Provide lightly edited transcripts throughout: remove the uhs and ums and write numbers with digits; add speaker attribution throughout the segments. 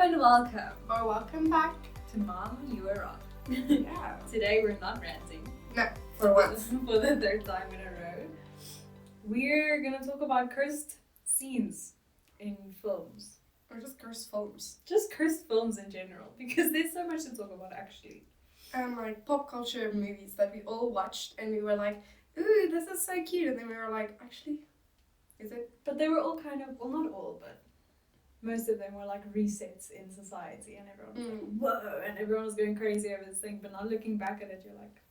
Speaker 1: and welcome
Speaker 2: Or welcome back.
Speaker 1: to Mom, You Were Wrong.
Speaker 2: Yeah.
Speaker 1: Today we're not ranting.
Speaker 2: No, for once.
Speaker 1: For the third time in a row. We're gonna talk about cursed scenes in films.
Speaker 2: Or just cursed films.
Speaker 1: Just cursed films in general, because there's so much to talk about actually.
Speaker 2: And like pop culture movies that we all watched and we were like, ooh, this is so cute. And then we were like, actually, is it?
Speaker 1: But they were all kind of, well, not all, but most of them were like resets in society, and everyone was like, whoa, and everyone was going crazy over this thing. But now looking back at it, you're like,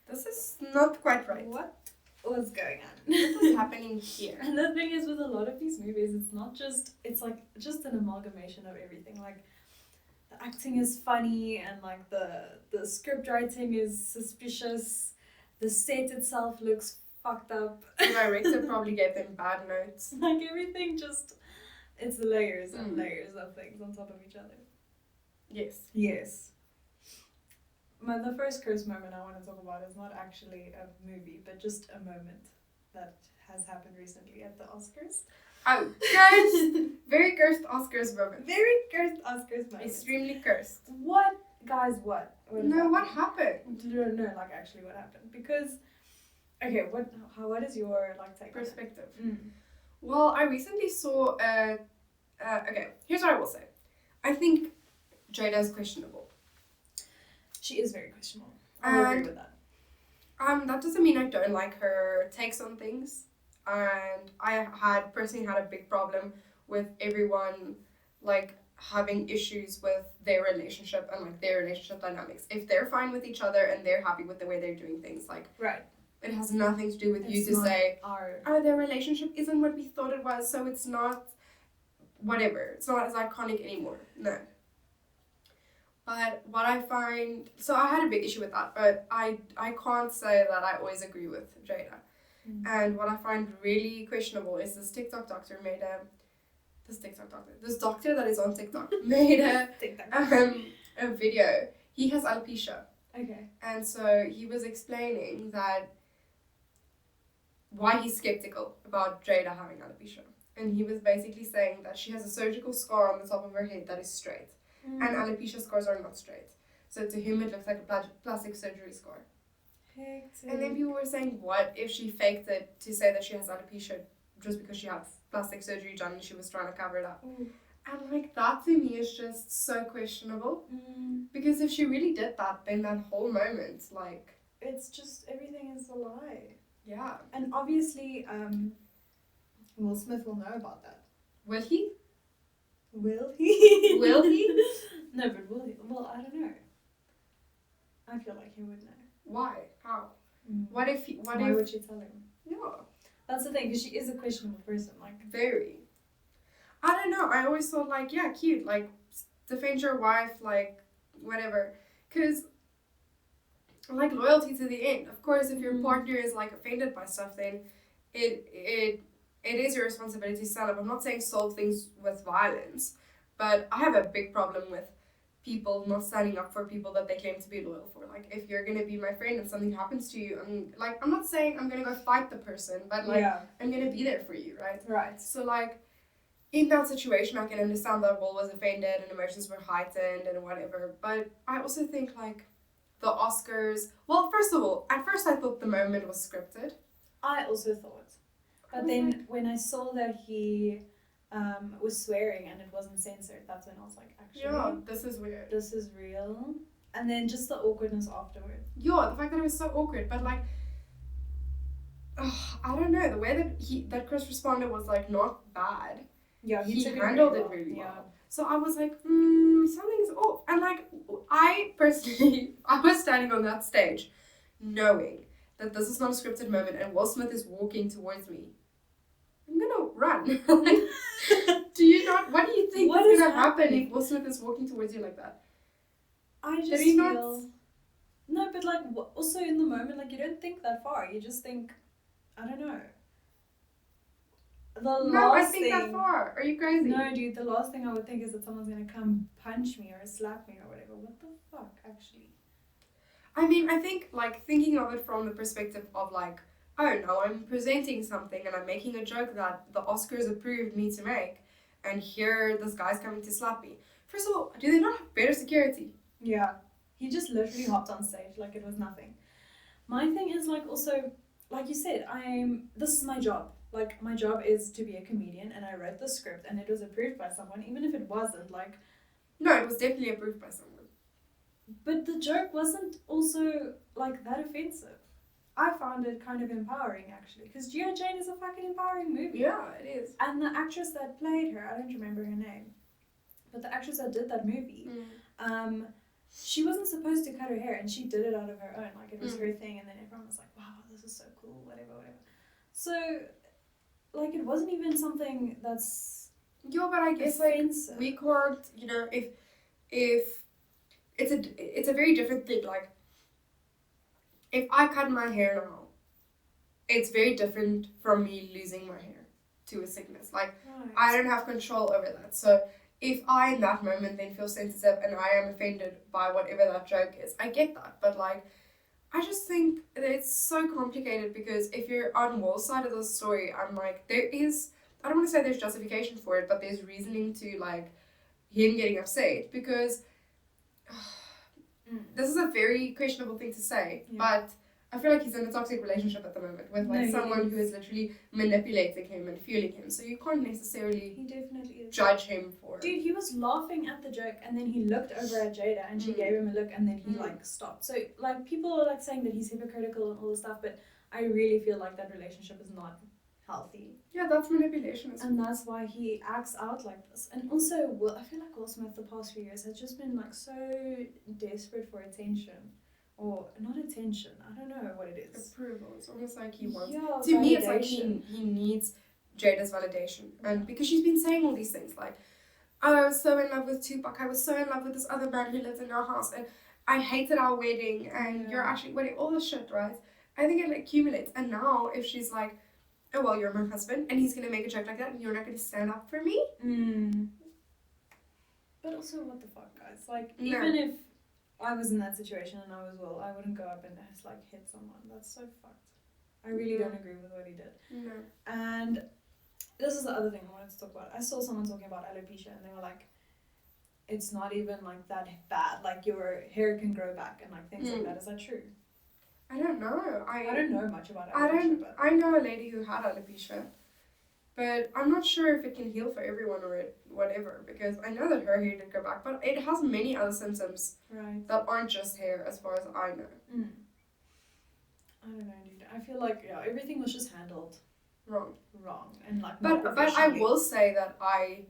Speaker 2: This is not quite right.
Speaker 1: what was going on?
Speaker 2: What was happening here?
Speaker 1: And the thing is, with a lot of these movies, it's not just, it's like just an amalgamation of everything. Like, the acting is funny, and like the script writing is suspicious. The set itself looks fucked up.
Speaker 2: The director probably gave them bad notes.
Speaker 1: Like, everything just, it's layers and layers of things on top of each other.
Speaker 2: Yes.
Speaker 1: Yes. The first curse moment I want to talk about is not actually a movie, but just a moment that has happened recently at the Oscars.
Speaker 2: Oh, cursed. Very cursed Oscars moment.
Speaker 1: Very cursed Oscars moment.
Speaker 2: Extremely cursed.
Speaker 1: What? Guys, what?
Speaker 2: What happened?
Speaker 1: No, like actually what happened. Because, okay, what is your like take
Speaker 2: Perspective.
Speaker 1: on it?
Speaker 2: Well, I recently saw okay, here's what I will say. I think Jada is questionable.
Speaker 1: She is very questionable. I will agree with that.
Speaker 2: That doesn't mean I don't like her takes on things. And I personally had a big problem with everyone like having issues with their relationship and like their relationship dynamics. If they're fine with each other and they're happy with the way they're doing things, like
Speaker 1: Right.
Speaker 2: it has nothing to do with you
Speaker 1: It's
Speaker 2: to
Speaker 1: not
Speaker 2: say,
Speaker 1: our...
Speaker 2: oh, their relationship isn't what we thought it was, so it's not whatever. It's not as iconic anymore. No. But what I find, so I had a big issue with that, but I can't say that I always agree with Jada. And what I find really questionable is this doctor that is on TikTok made a video. He has alopecia.
Speaker 1: Okay.
Speaker 2: And so he was explaining that why he's skeptical about Jada having alopecia. And he was basically saying that she has a surgical scar on the top of her head that is straight. And alopecia scars are not straight. So to him it looks like a plastic surgery scar.
Speaker 1: Hectic.
Speaker 2: And then people were saying, what if she faked it to say that she has alopecia just because she had plastic surgery done and she was trying to cover it up? And like that to me is just so questionable. Because if she really did that, then that whole moment, like...
Speaker 1: It's just, everything is a lie.
Speaker 2: Yeah.
Speaker 1: And obviously, Will Smith will know about that.
Speaker 2: Will he?
Speaker 1: Will he?
Speaker 2: Will he?
Speaker 1: No, but will he? Well, I don't know. I feel like he would know.
Speaker 2: Why? How?
Speaker 1: Why would she tell him?
Speaker 2: Yeah.
Speaker 1: That's the thing, because she is a questionable person. Like,
Speaker 2: very. I don't know. I always thought, like, yeah, cute. Like, defend your wife, like, whatever. Because, like, loyalty to the end. Of course, if your partner is, like, offended by stuff, then it is your responsibility to stand up. I'm not saying solve things with violence, but I have a big problem with people not standing up for people that they claim to be loyal for. Like, if you're gonna be my friend and something happens to you, I'm not saying I'm gonna go fight the person, but like I'm gonna be there for you, right?
Speaker 1: Right.
Speaker 2: So like in that situation I can understand that Will was offended and emotions were heightened and whatever, but I also think like the Oscars, well, first of all, at first I thought the moment was scripted.
Speaker 1: I also thought. But then when I saw that he was swearing and it wasn't censored, that's when I was like, actually,
Speaker 2: yeah, this is weird.
Speaker 1: This is real. And then just the awkwardness afterward.
Speaker 2: Yeah, the fact that it was so awkward, but like, I don't know, the way that Chris responded was like not bad.
Speaker 1: Yeah, he
Speaker 2: handled it really well. So I was like, something's off. And like, I personally, I was standing on that stage knowing that this is not a scripted moment and Will Smith is walking towards me. I'm gonna run. Like, do you not? What do you think is gonna happen if Will Smith is walking towards you like that?
Speaker 1: I just feel... No, but like, also in the moment, like, you don't think that far. You just think, I don't know.
Speaker 2: I think that far. Are you crazy?
Speaker 1: No, dude, the last thing I would think is that someone's gonna come punch me or slap me or whatever. What the fuck, actually?
Speaker 2: I mean, I think, like, thinking of it from the perspective of, like, oh, no, I'm presenting something and I'm making a joke that the Oscars approved me to make, and here this guy's coming to slap me. First of all, do they not have better security?
Speaker 1: Yeah. He just literally hopped on stage like it was nothing. My thing is like also, like you said, this is my job. Like my job is to be a comedian, and I wrote the script and it was approved by someone, even if it wasn't like.
Speaker 2: No, it was definitely approved by someone.
Speaker 1: But the joke wasn't also like that offensive. I found it kind of empowering actually, because G.I. Jane is a fucking empowering movie.
Speaker 2: Yeah, it is.
Speaker 1: And the actress that played her, I don't remember her name, but the actress that did that movie, she wasn't supposed to cut her hair, and she did it out of her own. Like it was her thing, and then everyone was like, "Wow, this is so cool," whatever. So, like, it wasn't even something that's.
Speaker 2: Yeah, but I guess offensive. Like we can't, you know, if it's a very different thing. Like, if I cut my hair now, it's very different from me losing my hair to a sickness. Like, right. I don't have control over that. So if I, in that moment, then feel sensitive and I am offended by whatever that joke is, I get that. But, like, I just think that it's so complicated because if you're on Wall's side of the story, I'm like, there is, I don't want to say there's justification for it, but there's reasoning to, like, him getting upset because this is a very questionable thing to say, but I feel like he's in a toxic relationship at the moment with like someone who is literally manipulating him and fueling him. So you can't necessarily judge him for.
Speaker 1: Dude, he was laughing at the joke and then he looked over at Jada and she gave him a look and then he like stopped. So like people are like saying that he's hypocritical and all this stuff, but I really feel like that relationship is not healthy.
Speaker 2: Yeah, that's manipulation.
Speaker 1: And that's why he acts out like this. And also, I feel like Will Smith the past few years has just been like so desperate for attention. Or not attention, I don't know what it is.
Speaker 2: Approval. It's almost like he wants. To me, it's like he needs Jada's validation, and because she's been saying all these things like, "Oh, I was so in love with Tupac. I was so in love with this other man who lived in our house, and I hated our wedding, and you're actually wedding." All this shit, right? I think it accumulates, and now if she's like, "Oh well, you're my husband," and he's gonna make a joke like that, and you're not gonna stand up for me.
Speaker 1: But also, what the fuck, guys? Like, even if I was in that situation and I was Will, I wouldn't go up and just like hit someone. That's so fucked. I really don't agree with what he did.
Speaker 2: No.
Speaker 1: And this is the other thing I wanted to talk about. I saw someone talking about alopecia and they were like, it's not even like that bad. Like your hair can grow back and like things like that. Is that true?
Speaker 2: I don't know. I
Speaker 1: don't know much about alopecia.
Speaker 2: I know a lady who had alopecia. But I'm not sure if it can heal for everyone or whatever, because I know that her hair did go back, but it has many other symptoms that aren't just hair, as far as I know.
Speaker 1: I don't know, dude. I feel like everything was just handled wrong, and like.
Speaker 2: But I will say that I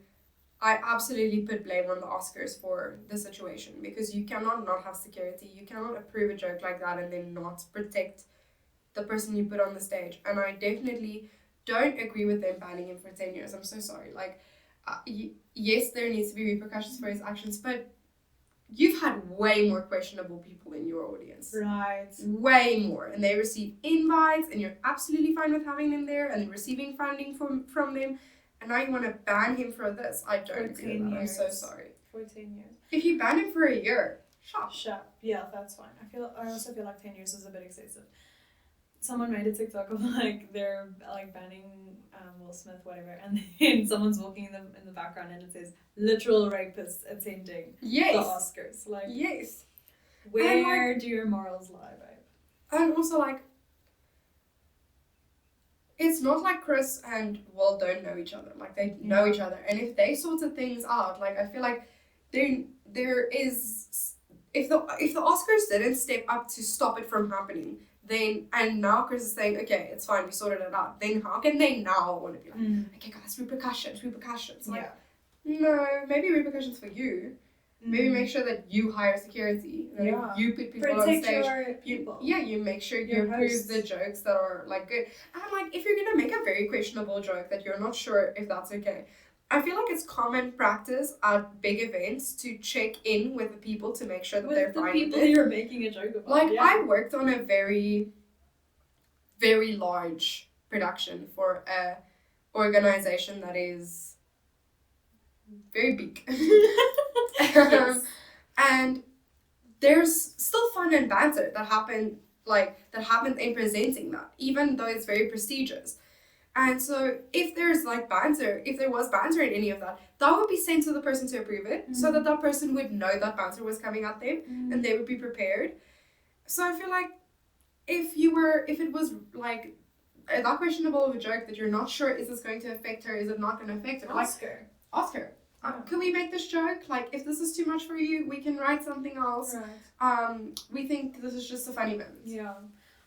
Speaker 2: absolutely put blame on the Oscars for the situation, because you cannot not have security. You cannot approve a joke like that and then not protect the person you put on the stage. And I definitely don't agree with them banning him for 10 years. I'm so sorry. Like, yes, there needs to be repercussions for his actions, but you've had way more questionable people in your audience.
Speaker 1: Right.
Speaker 2: Way more. And they receive invites, and you're absolutely fine with having them there and receiving funding from them. And now you want to ban him for this. I don't agree with that. I'm so sorry.
Speaker 1: 14 years.
Speaker 2: If you ban him for a year,
Speaker 1: shut. Yeah, that's fine. I also feel like 10 years is a bit excessive. Someone made a TikTok of like they're like banning Will Smith, whatever, and then someoe's walking in the background and it says literal rapists attending the Oscars. Like,
Speaker 2: yes.
Speaker 1: Where do your morals lie, babe?
Speaker 2: And also, like, it's not like Chris and Will don't know each other. Like, they know each other, and if they sorted things out, like, I feel like there is, if the Oscars didn't step up to stop it from happening, then, and now Chris is saying, okay, it's fine, we sorted it out, then how can they now want to be like, okay guys, repercussions. Like, no, maybe repercussions for you. Maybe make sure that you hire security. And if you put people on stage, you make sure you approve the jokes that are like good. And like, if you're gonna make a very questionable joke that you're not sure if that's okay, I feel like it's common practice at big events to check in with the people to make sure that they're fine with it.
Speaker 1: People you're making a joke about.
Speaker 2: Like, I worked on a very, very large production for a organization that is very big. Yes. And there's still fun and banter that happened in presenting that, even though it's very prestigious. And so if there's like banter, if there was banter in any of that, that would be sent to the person to approve it, so that that person would know that banter was coming at them and they would be prepared. So I feel like if it was like that questionable of a joke that you're not sure, is this going to affect her, is it not going to affect her, ask her. Can we make this joke? Like, if this is too much for you, we can write something else.
Speaker 1: Right.
Speaker 2: We think this is just a funny moment.
Speaker 1: Yeah.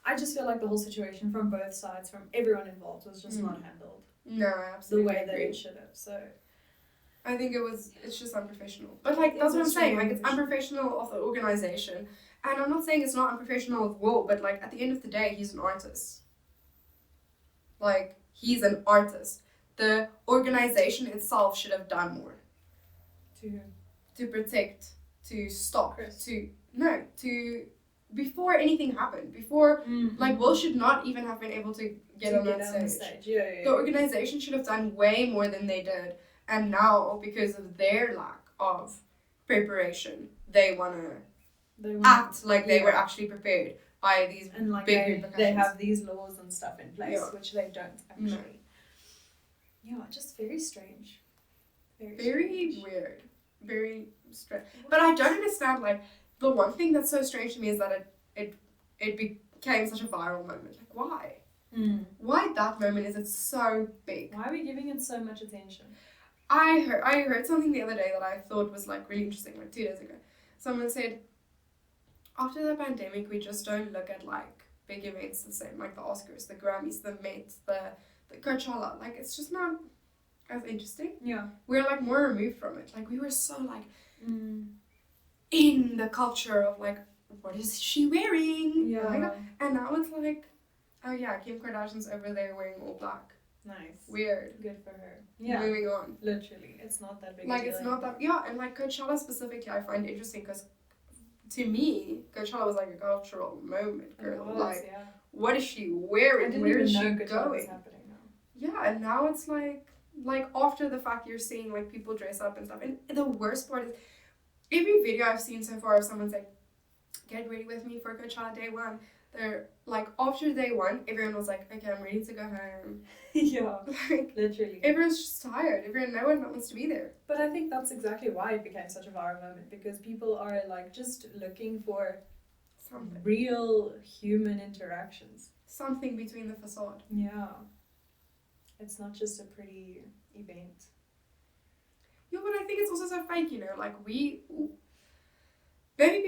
Speaker 1: I just feel like the whole situation from both sides, from everyone involved, was just not handled
Speaker 2: No, I absolutely
Speaker 1: the way
Speaker 2: agree.
Speaker 1: that it should have. So
Speaker 2: I think it's just unprofessional. But like, that's what I'm saying. Like, it's unprofessional of the organization. And I'm not saying it's not unprofessional of Will, but like, at the end of the day, he's an artist. Like, he's an artist. The organization itself should have done more. To protect, to stop,
Speaker 1: Chris.
Speaker 2: before anything happened, before, like, Will should not even have been able to get on that stage.
Speaker 1: Yeah.
Speaker 2: The organization should have done way more than they did, and now, because of their lack of preparation, they want to act like they were actually prepared by these
Speaker 1: and like
Speaker 2: big repercussions.
Speaker 1: They have these laws and stuff in place,
Speaker 2: Yeah.
Speaker 1: which they don't actually.
Speaker 2: No.
Speaker 1: Yeah, just very strange.
Speaker 2: Very weird. Very strange. But I don't understand, like, the one thing that's so strange to me is that it became such a viral moment. Like, why? Why that moment is it so big?
Speaker 1: Why are we giving it so much attention?
Speaker 2: I heard something the other day that I thought was like really interesting, like 2 days ago. Someone said, after the pandemic, we just don't look at like big events the same, like the Oscars, the Grammys, the Met, the Coachella. Like, it's just not as interesting.
Speaker 1: Yeah.
Speaker 2: We're like more removed from it. Like, we were so like in the culture of like, what is she wearing?
Speaker 1: Yeah.
Speaker 2: Like, and now it's like, oh yeah, Kim Kardashian's over there wearing all black.
Speaker 1: Nice.
Speaker 2: Weird.
Speaker 1: Good for her. Yeah.
Speaker 2: Moving on.
Speaker 1: Literally, it's not that big.
Speaker 2: Like,
Speaker 1: a deal
Speaker 2: it's not that. Yeah, and like Coachella specifically, I find interesting because to me, Coachella was like a cultural moment, girl. Like, what is she wearing? Where is she going?
Speaker 1: Happening now.
Speaker 2: Yeah, and now it's like after the fact, you're seeing like people dress up and stuff. And the worst part is, every video I've seen so far of someone's like, get ready with me for Coachella day one. They're like, after day one, everyone was like, okay, I'm ready to go home.
Speaker 1: Yeah,
Speaker 2: like,
Speaker 1: literally.
Speaker 2: Everyone's just tired. No one wants to be there.
Speaker 1: But I think that's exactly why it became such a viral moment, because people are like just looking for
Speaker 2: something,
Speaker 1: real human interactions.
Speaker 2: Something between the facade.
Speaker 1: Yeah. It's not just a pretty event.
Speaker 2: Yeah, but I think it's also so fake, you know, like maybe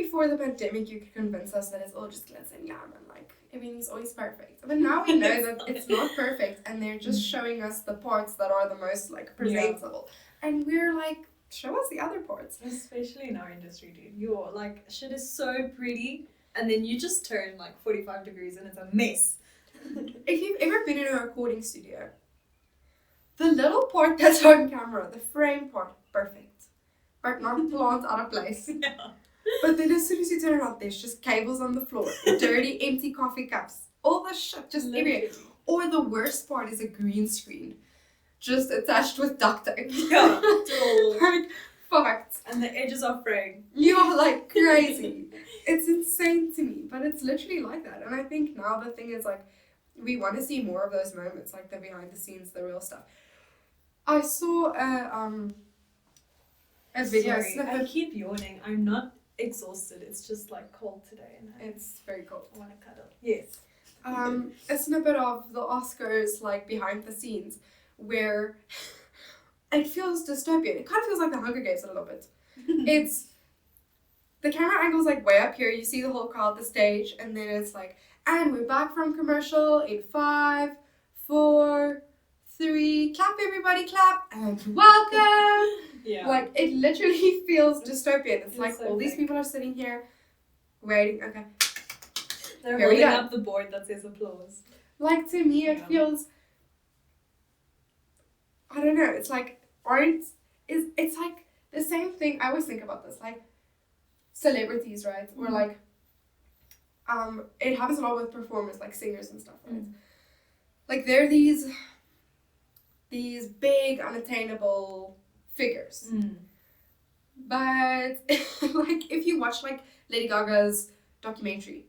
Speaker 2: before the pandemic you could convince us that it's all just glitz and glam and like everything's always perfect. But now we know that it's not perfect, and they're just showing us the parts that are the most like presentable. Yeah. And we're like, show us the other parts.
Speaker 1: Especially in our industry, dude. You're like, shit is so pretty, and then you just turn like 45 degrees and it's a mess.
Speaker 2: If you've ever been in a recording studio, the little part that's on camera, the frame part, perfect. But not plant out of place.
Speaker 1: Yeah.
Speaker 2: But then as soon as you turn around, there's just cables on the floor, dirty, empty coffee cups, all the shit just everywhere. Or the worst part is a green screen, just attached with duct tape.
Speaker 1: Yeah,
Speaker 2: like, fucked.
Speaker 1: And the edges are fraying.
Speaker 2: You're like crazy. It's insane to me, but it's literally like that. And I think now the thing is like, we want to see more of those moments, like the behind the scenes, the real stuff. I saw a video.
Speaker 1: Sorry, I keep yawning. I'm not exhausted. It's just like cold today, and
Speaker 2: it's very cold.
Speaker 1: I want to cuddle. Yes.
Speaker 2: A snippet of the Oscars, like behind the scenes, where it feels dystopian. It kind of feels like the Hunger Games a little bit. It's the camera angle's like way up here. You see the whole crowd, the stage, and then it's like, and we're back from commercial in 5, 4, 3. Clap, everybody, clap, and welcome.
Speaker 1: Yeah.
Speaker 2: Like, it literally feels dystopian. It's like
Speaker 1: so
Speaker 2: all these people are sitting here waiting. Okay.
Speaker 1: They're holding up the board that says applause.
Speaker 2: Like, to me, it feels, I don't know, it's like, it's like the same thing. I always think about this, like, celebrities, right? Or like, it happens a lot with performers, like singers and stuff, right? Like, they're these big, unattainable figures. But like, if you watch like Lady Gaga's documentary,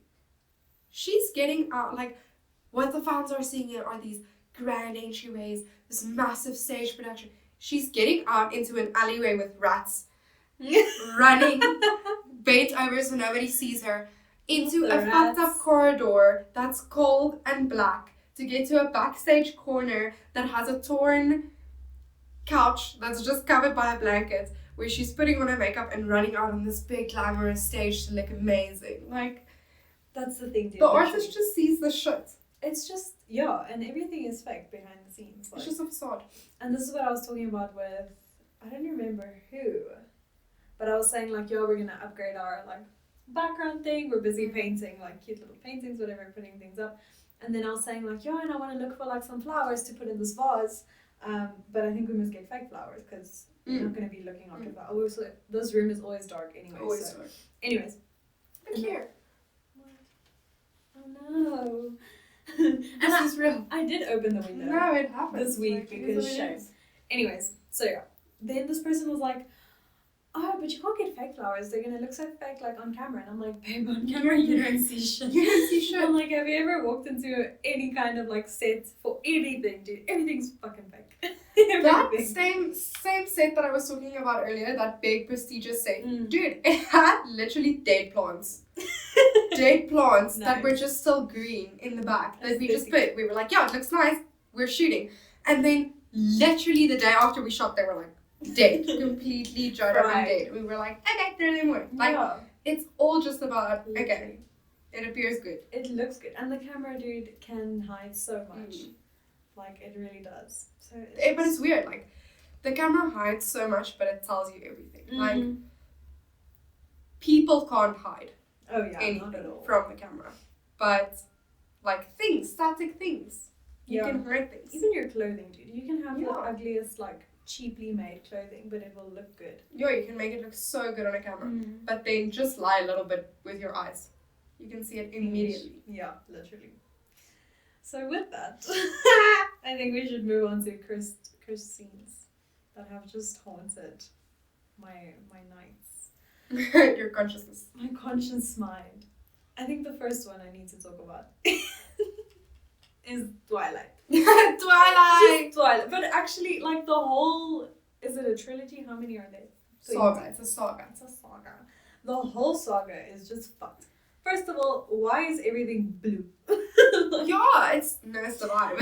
Speaker 2: she's getting out, like, what the fans are seeing are these grand entryways, this massive stage production. She's getting out into an alleyway with rats, running, bent over so nobody sees her, into a fucked up corridor that's cold and black to get to a backstage corner that has a torn couch that's just covered by a blanket where she's putting on her makeup and running out on this big glamorous stage to look amazing. Like,
Speaker 1: that's the thing, dude.
Speaker 2: The artist just sees the shit.
Speaker 1: It's just, yeah, and everything is fake behind the scenes.
Speaker 2: Like, it's just a facade.
Speaker 1: And this is what I was talking about with, I don't remember who, but I was saying, like, yo, we're gonna upgrade our, like, background thing. We're busy painting, like, cute little paintings, whatever, putting things up. And then I was saying, like, yo, and I want to look for, like, some flowers to put in this vase. But I think we must get fake flowers because we're not going to be looking after flowers. Also, this room is always dark anyway.
Speaker 2: Always dark.
Speaker 1: Anyways.
Speaker 2: Look here.
Speaker 1: What? Oh no.
Speaker 2: This is real.
Speaker 1: I did open the window.
Speaker 2: No, it happened.
Speaker 1: This week because shame. Anyways, so yeah. Then this person was like, oh, but you can't get fake flowers. They're going to look so fake, like, on camera. And I'm like, babe, on camera, you don't see shit.
Speaker 2: You don't see shit.
Speaker 1: I'm like, have you ever walked into any kind of, like, set for anything, dude? Everything's fucking fake.
Speaker 2: That same set that I was talking about earlier, that big, prestigious set, dude, it had literally dead plants. Dead plants that were just still green in the back. That we just put. We were like, yeah, it looks nice. We're shooting. And then, literally the day after we shot, they were like, dead, completely dried up and dead. We were like, okay, throw them away. Like, it's all just about, okay, it appears good.
Speaker 1: It looks good. And the camera, dude, can hide so much. Like, it really does. So
Speaker 2: but it's weird, like, the camera hides so much, but it tells you everything. Like, people can't hide anything from the camera. But, like, things, static things. You can hide things.
Speaker 1: Even your clothing, dude. You can have the ugliest, like, cheaply made clothing, but it will look good.
Speaker 2: Yeah, you can make it look so good on a camera. But then just lie a little bit with your eyes. You can see it immediately.
Speaker 1: Yeah, literally. So with that, I think we should move on to cursed scenes that have just haunted my nights.
Speaker 2: Your consciousness.
Speaker 1: My conscious mind. I think the first one I need to talk about is Twilight.
Speaker 2: Twilight!
Speaker 1: Just Twilight. But actually, like, the whole... Is it a trilogy? How many are there?
Speaker 2: Saga. It's a saga.
Speaker 1: It's a saga. The whole saga is just fucked. First of all, why is everything blue?
Speaker 2: Yeah, it's the vibe.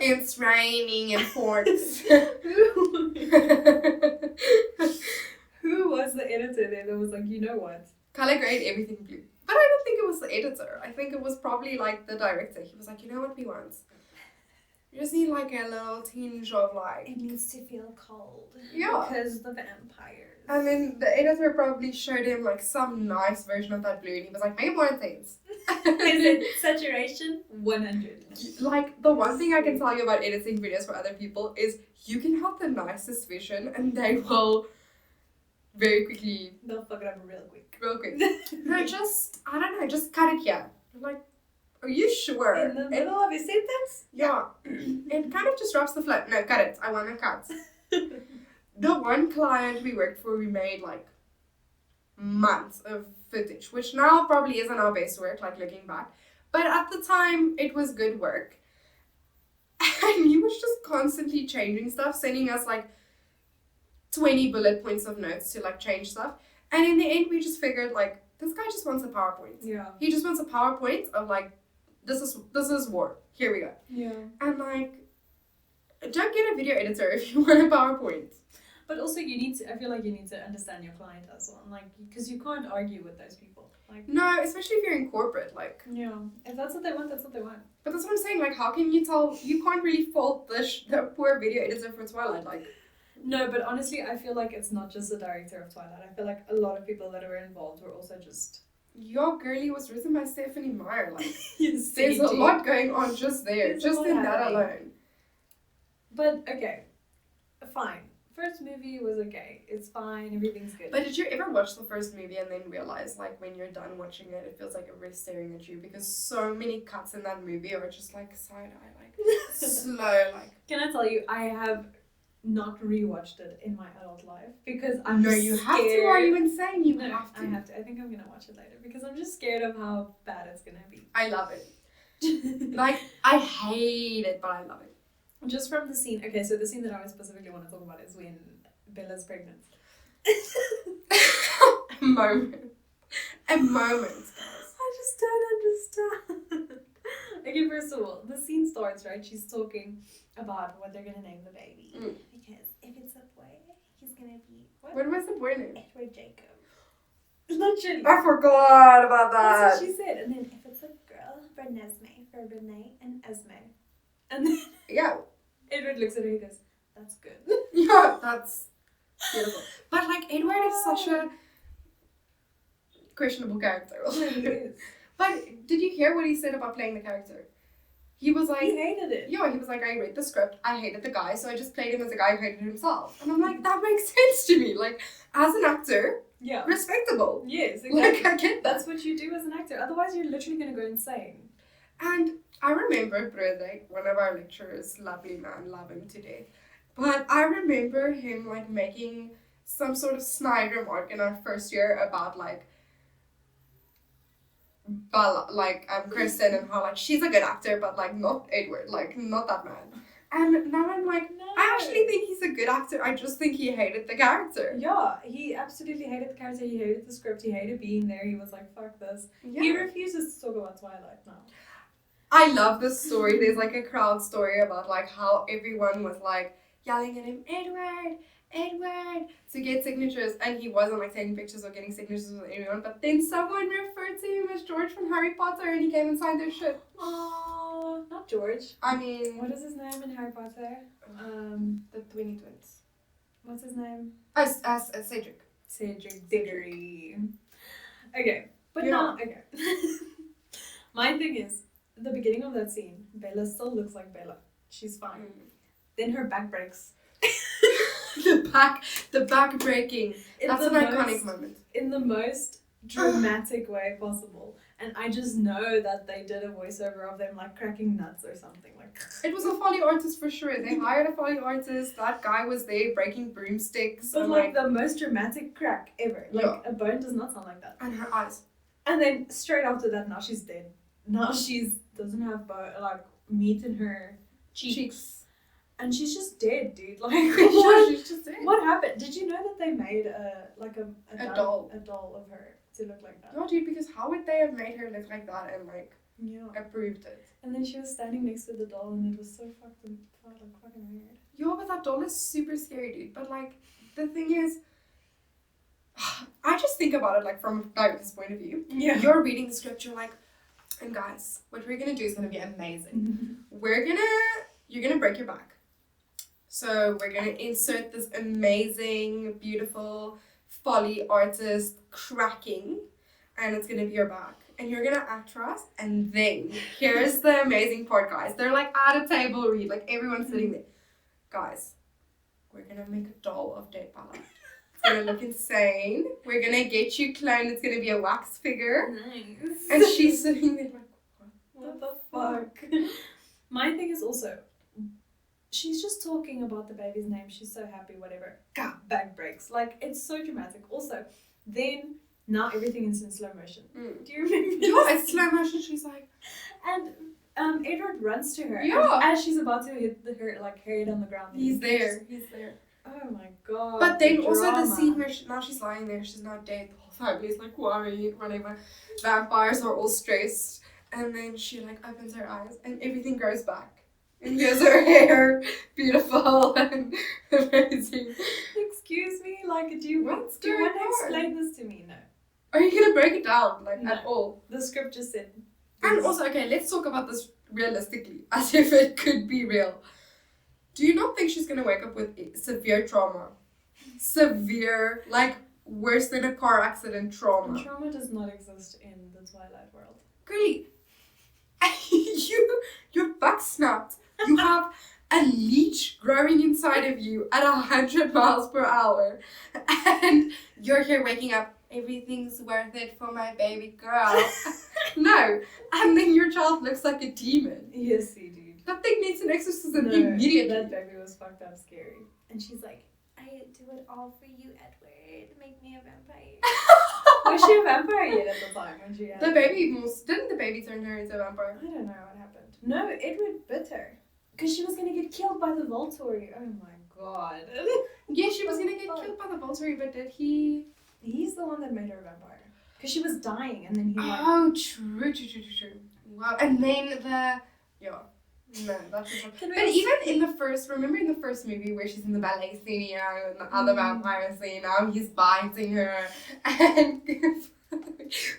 Speaker 2: It's raining and forks.
Speaker 1: Who was the editor there that was like, you know what?
Speaker 2: Color grade everything blue. But I don't think it was the editor. I think it was probably like the director. He was like, you know what we want? You just need like a little tinge of like...
Speaker 1: It needs to feel cold.
Speaker 2: Yeah.
Speaker 1: Because the vampires.
Speaker 2: And then the editor probably showed him like some nice version of that blue and he was like, make it more intense.
Speaker 1: Is it saturation? 100.
Speaker 2: Like, the one thing I can tell you about editing videos for other people is you can have the nicest vision and they will very quickly...
Speaker 1: They'll fuck it up real quick.
Speaker 2: Real quick. No, just, I don't know, just cut it here. Like, are you sure?
Speaker 1: In the middle of a sentence?
Speaker 2: Yeah. It kind of disrupts the flow. No, cut it. I want to cut. The one client we worked for, we made like months of footage, which now probably isn't our best work, like looking back. But at the time, it was good work. And he was just constantly changing stuff, sending us like 20 bullet points of notes to like change stuff. And in the end, we just figured like, this guy just wants a PowerPoint.
Speaker 1: Yeah.
Speaker 2: He just wants a PowerPoint of like, this is war. Here we go.
Speaker 1: Yeah.
Speaker 2: And like, don't get a video editor if you want a PowerPoint.
Speaker 1: But also I feel like you need to understand your client as well. Like, because you can't argue with those people. Like,
Speaker 2: no, especially if you're in corporate, like.
Speaker 1: Yeah. If that's what they want, that's what they want.
Speaker 2: But that's what I'm saying, like, how can you tell, you can't really fault the poor video editor for Twilight, like.
Speaker 1: No, but honestly, I feel like it's not just the director of Twilight. I feel like a lot of people that were involved were also just...
Speaker 2: Your Girlie was written by Stephanie Meyer, like.
Speaker 1: Yes,
Speaker 2: there's a lot going on just there, just in that alone.
Speaker 1: But, okay. Fine. First movie was okay. It's fine. Everything's good.
Speaker 2: But did you ever watch the first movie and then realize, like, when you're done watching it, it feels like everybody's staring at you? Because so many cuts in that movie are just, like, side-eye, like, slow, like...
Speaker 1: Can I tell you, I have not rewatched it in my adult life because I'm
Speaker 2: scared. You have to, or are you insane?
Speaker 1: I have to. I think I'm going to watch it later because I'm just scared of how bad it's going to be.
Speaker 2: I love it. Like, I hate it, but I love it.
Speaker 1: Just from the scene. Okay, so the scene that I specifically want to talk about is when Bella's pregnant.
Speaker 2: A moment, guys.
Speaker 1: I just don't understand. Okay, first of all, the scene starts, right? She's talking about what they're gonna name the baby. Because if it's a boy, he's gonna be what?
Speaker 2: What was the boy name?
Speaker 1: Edward Jacob. Literally.
Speaker 2: I forgot about that.
Speaker 1: That's what she said. And then if it's a girl, Bernesme, for Renee and Esme. And then
Speaker 2: yeah,
Speaker 1: Edward looks at her and goes, "That's good."
Speaker 2: Yeah, that's beautiful. But like Edward is such a questionable character.
Speaker 1: He is.
Speaker 2: But did you hear what he said about playing the character? He was like,
Speaker 1: He hated it.
Speaker 2: Yeah, he was like, I read the script, I hated the guy, so I just played him as a guy who hated himself. And I'm like, that makes sense to me. Like, as an actor,
Speaker 1: Yeah.
Speaker 2: respectable.
Speaker 1: Yes, exactly.
Speaker 2: Like, I get that.
Speaker 1: That's what you do as an actor. Otherwise, you're literally going to go insane.
Speaker 2: And I remember Brede, one of our lecturers, lovely man, love him to death. But I remember him like making some sort of snide remark in our first year about like Bella, like Kristen, and how like she's a good actor, but like not Edward, like not that man. And now I'm like,
Speaker 1: No.
Speaker 2: I actually think he's a good actor. I just think he hated the character.
Speaker 1: Yeah, he absolutely hated the character. He hated the script. He hated being there. He was like, "Fuck this."
Speaker 2: Yeah.
Speaker 1: He refuses to talk about Twilight now.
Speaker 2: I love this story. There's like a crowd story about like how everyone was like yelling at him, Edward, Edward, to get signatures, and he wasn't like taking pictures or getting signatures with anyone. But then someone referred to him as George from Harry Potter, and he came and signed their shit.
Speaker 1: Oh, not George.
Speaker 2: I mean,
Speaker 1: What is his name in Harry Potter?
Speaker 2: the Twinny Twins.
Speaker 1: What's his name?
Speaker 2: As Cedric.
Speaker 1: Cedric Diggory. Okay, but
Speaker 2: Yeah.
Speaker 1: now, okay. My thing is, the beginning of that scene, Bella still looks like Bella. She's fine. Then her back breaks.
Speaker 2: the back breaking. That's an iconic moment.
Speaker 1: In the most dramatic way possible. And I just know that they did a voiceover of them like cracking nuts or something. Like
Speaker 2: It was a Foley artist for sure. They hired a Foley artist. That guy was there breaking broomsticks.
Speaker 1: but
Speaker 2: and
Speaker 1: like the most dramatic crack ever. Like
Speaker 2: Yeah.
Speaker 1: a bone does not sound like that.
Speaker 2: And her eyes.
Speaker 1: And then straight after that, now she's dead. Now she's doesn't have like meat in her cheeks. And she's just dead, dude. Like
Speaker 2: She's just dead.
Speaker 1: what happened? Did you know that they made a
Speaker 2: doll
Speaker 1: of her to look like that?
Speaker 2: No, dude, because how would they have made her look like that and like
Speaker 1: Yeah.
Speaker 2: approved it?
Speaker 1: And then she was standing next to the doll, and it was so fucking weird.
Speaker 2: Yeah, but that doll is super scary, dude. But like, the thing is, I just think about it like from a director's point of view.
Speaker 1: Yeah.
Speaker 2: You're reading the script, you're like, and guys, what we're gonna do is gonna be amazing. You're gonna break your back. So we're gonna insert this amazing, beautiful Foley artist cracking, and it's gonna be your back. And you're gonna act for us, and then here's the amazing part, guys. They're like at a table read, like everyone's sitting there. Guys, we're gonna make a doll of dead Bella. It's gonna look insane. We're gonna get you cloned. It's gonna be a wax figure.
Speaker 1: Nice.
Speaker 2: And she's sitting there like,
Speaker 1: What the fuck? My thing is also, she's just talking about the baby's name. She's so happy, whatever. God, back breaks. Like, it's so dramatic. Also, then, now everything is in slow motion. Do you remember
Speaker 2: Yeah,
Speaker 1: this?
Speaker 2: it's slow motion. She's like,
Speaker 1: And Edward runs to her.
Speaker 2: Yeah.
Speaker 1: And as she's about to hit her like head on the ground.
Speaker 2: he's there. He's there.
Speaker 1: Oh my god.
Speaker 2: But then
Speaker 1: the
Speaker 2: also the
Speaker 1: drama.
Speaker 2: scene where now she's lying there, she's not dead. The whole family's like worried, whatever. Vampires are all stressed. And then she like opens her eyes and everything grows back. And here's her hair, beautiful and amazing.
Speaker 1: Excuse me, like, do you want
Speaker 2: What's
Speaker 1: to
Speaker 2: going on?
Speaker 1: explain this to me? No.
Speaker 2: Are you gonna break it down like
Speaker 1: No.
Speaker 2: at all?
Speaker 1: The script just said.
Speaker 2: And
Speaker 1: this.
Speaker 2: also, okay, let's talk about this realistically, as if it could be real. Do you not think she's gonna wake up with severe trauma? Severe, like worse than a car accident trauma.
Speaker 1: Trauma does not exist in the Twilight world.
Speaker 2: Girlie, your back snapped. You have a leech growing inside of you at 100 miles per hour, and you're here waking up. Everything's worth it for my baby girl. No, and then your child looks like a demon.
Speaker 1: Yes, he did.
Speaker 2: That thing needs an exorcism
Speaker 1: No,
Speaker 2: immediately.
Speaker 1: that baby was fucked up scary. And she's like, I do it all for you, Edward. Make me a vampire. Was she a vampire yet at the time when she had
Speaker 2: Didn't the baby turn her into a vampire?
Speaker 1: I don't know what happened. No, Edward bit her. Because she was going to get killed by the Volturi. Oh my god.
Speaker 2: Yeah, she was gonna get killed by the Volturi, but did he?
Speaker 1: He's the one that made her a vampire. Because she was dying and then he like...
Speaker 2: Oh, true. Wow. And then no, that's just... But even in the first movie where she's in the ballet studio and the other vampire scene, now he's biting her and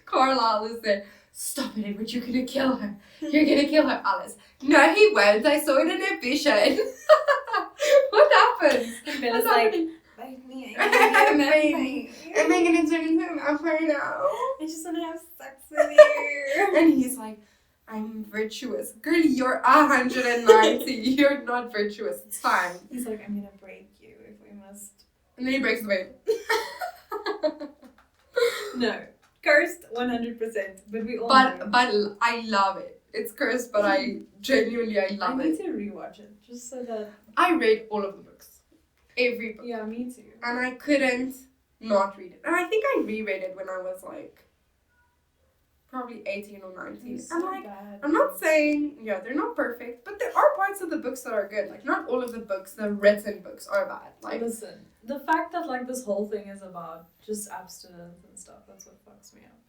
Speaker 2: Carlisle is there. Stop it, Edward, you're gonna kill her. You're gonna kill her, Alice. No, he won't. I saw it in her vision. What happens?
Speaker 1: And Bella's like, bite me. I'm
Speaker 2: I gonna turn into a vampire now?
Speaker 1: I just wanna have sex with you.
Speaker 2: And he's like, I'm virtuous. Girl, you're 190. You're not virtuous. It's fine.
Speaker 1: He's like, I'm gonna break you if we must.
Speaker 2: And then he breaks the babe.
Speaker 1: No. Cursed 100%, but we all know.
Speaker 2: But I love it. It's cursed, but I genuinely love it.
Speaker 1: I need to rewatch it just so that
Speaker 2: I read all of the books, every book.
Speaker 1: Yeah, me too.
Speaker 2: And I couldn't not read it. And I think I reread it when I was like probably 18 or 19.
Speaker 1: So
Speaker 2: and like
Speaker 1: bad.
Speaker 2: I'm not saying they're not perfect, but there are parts of the books that are good. Like not all of the books, the written books, are bad. Like
Speaker 1: listen, the fact that like this whole thing is about just abstinence and stuff, that's what fucks me up.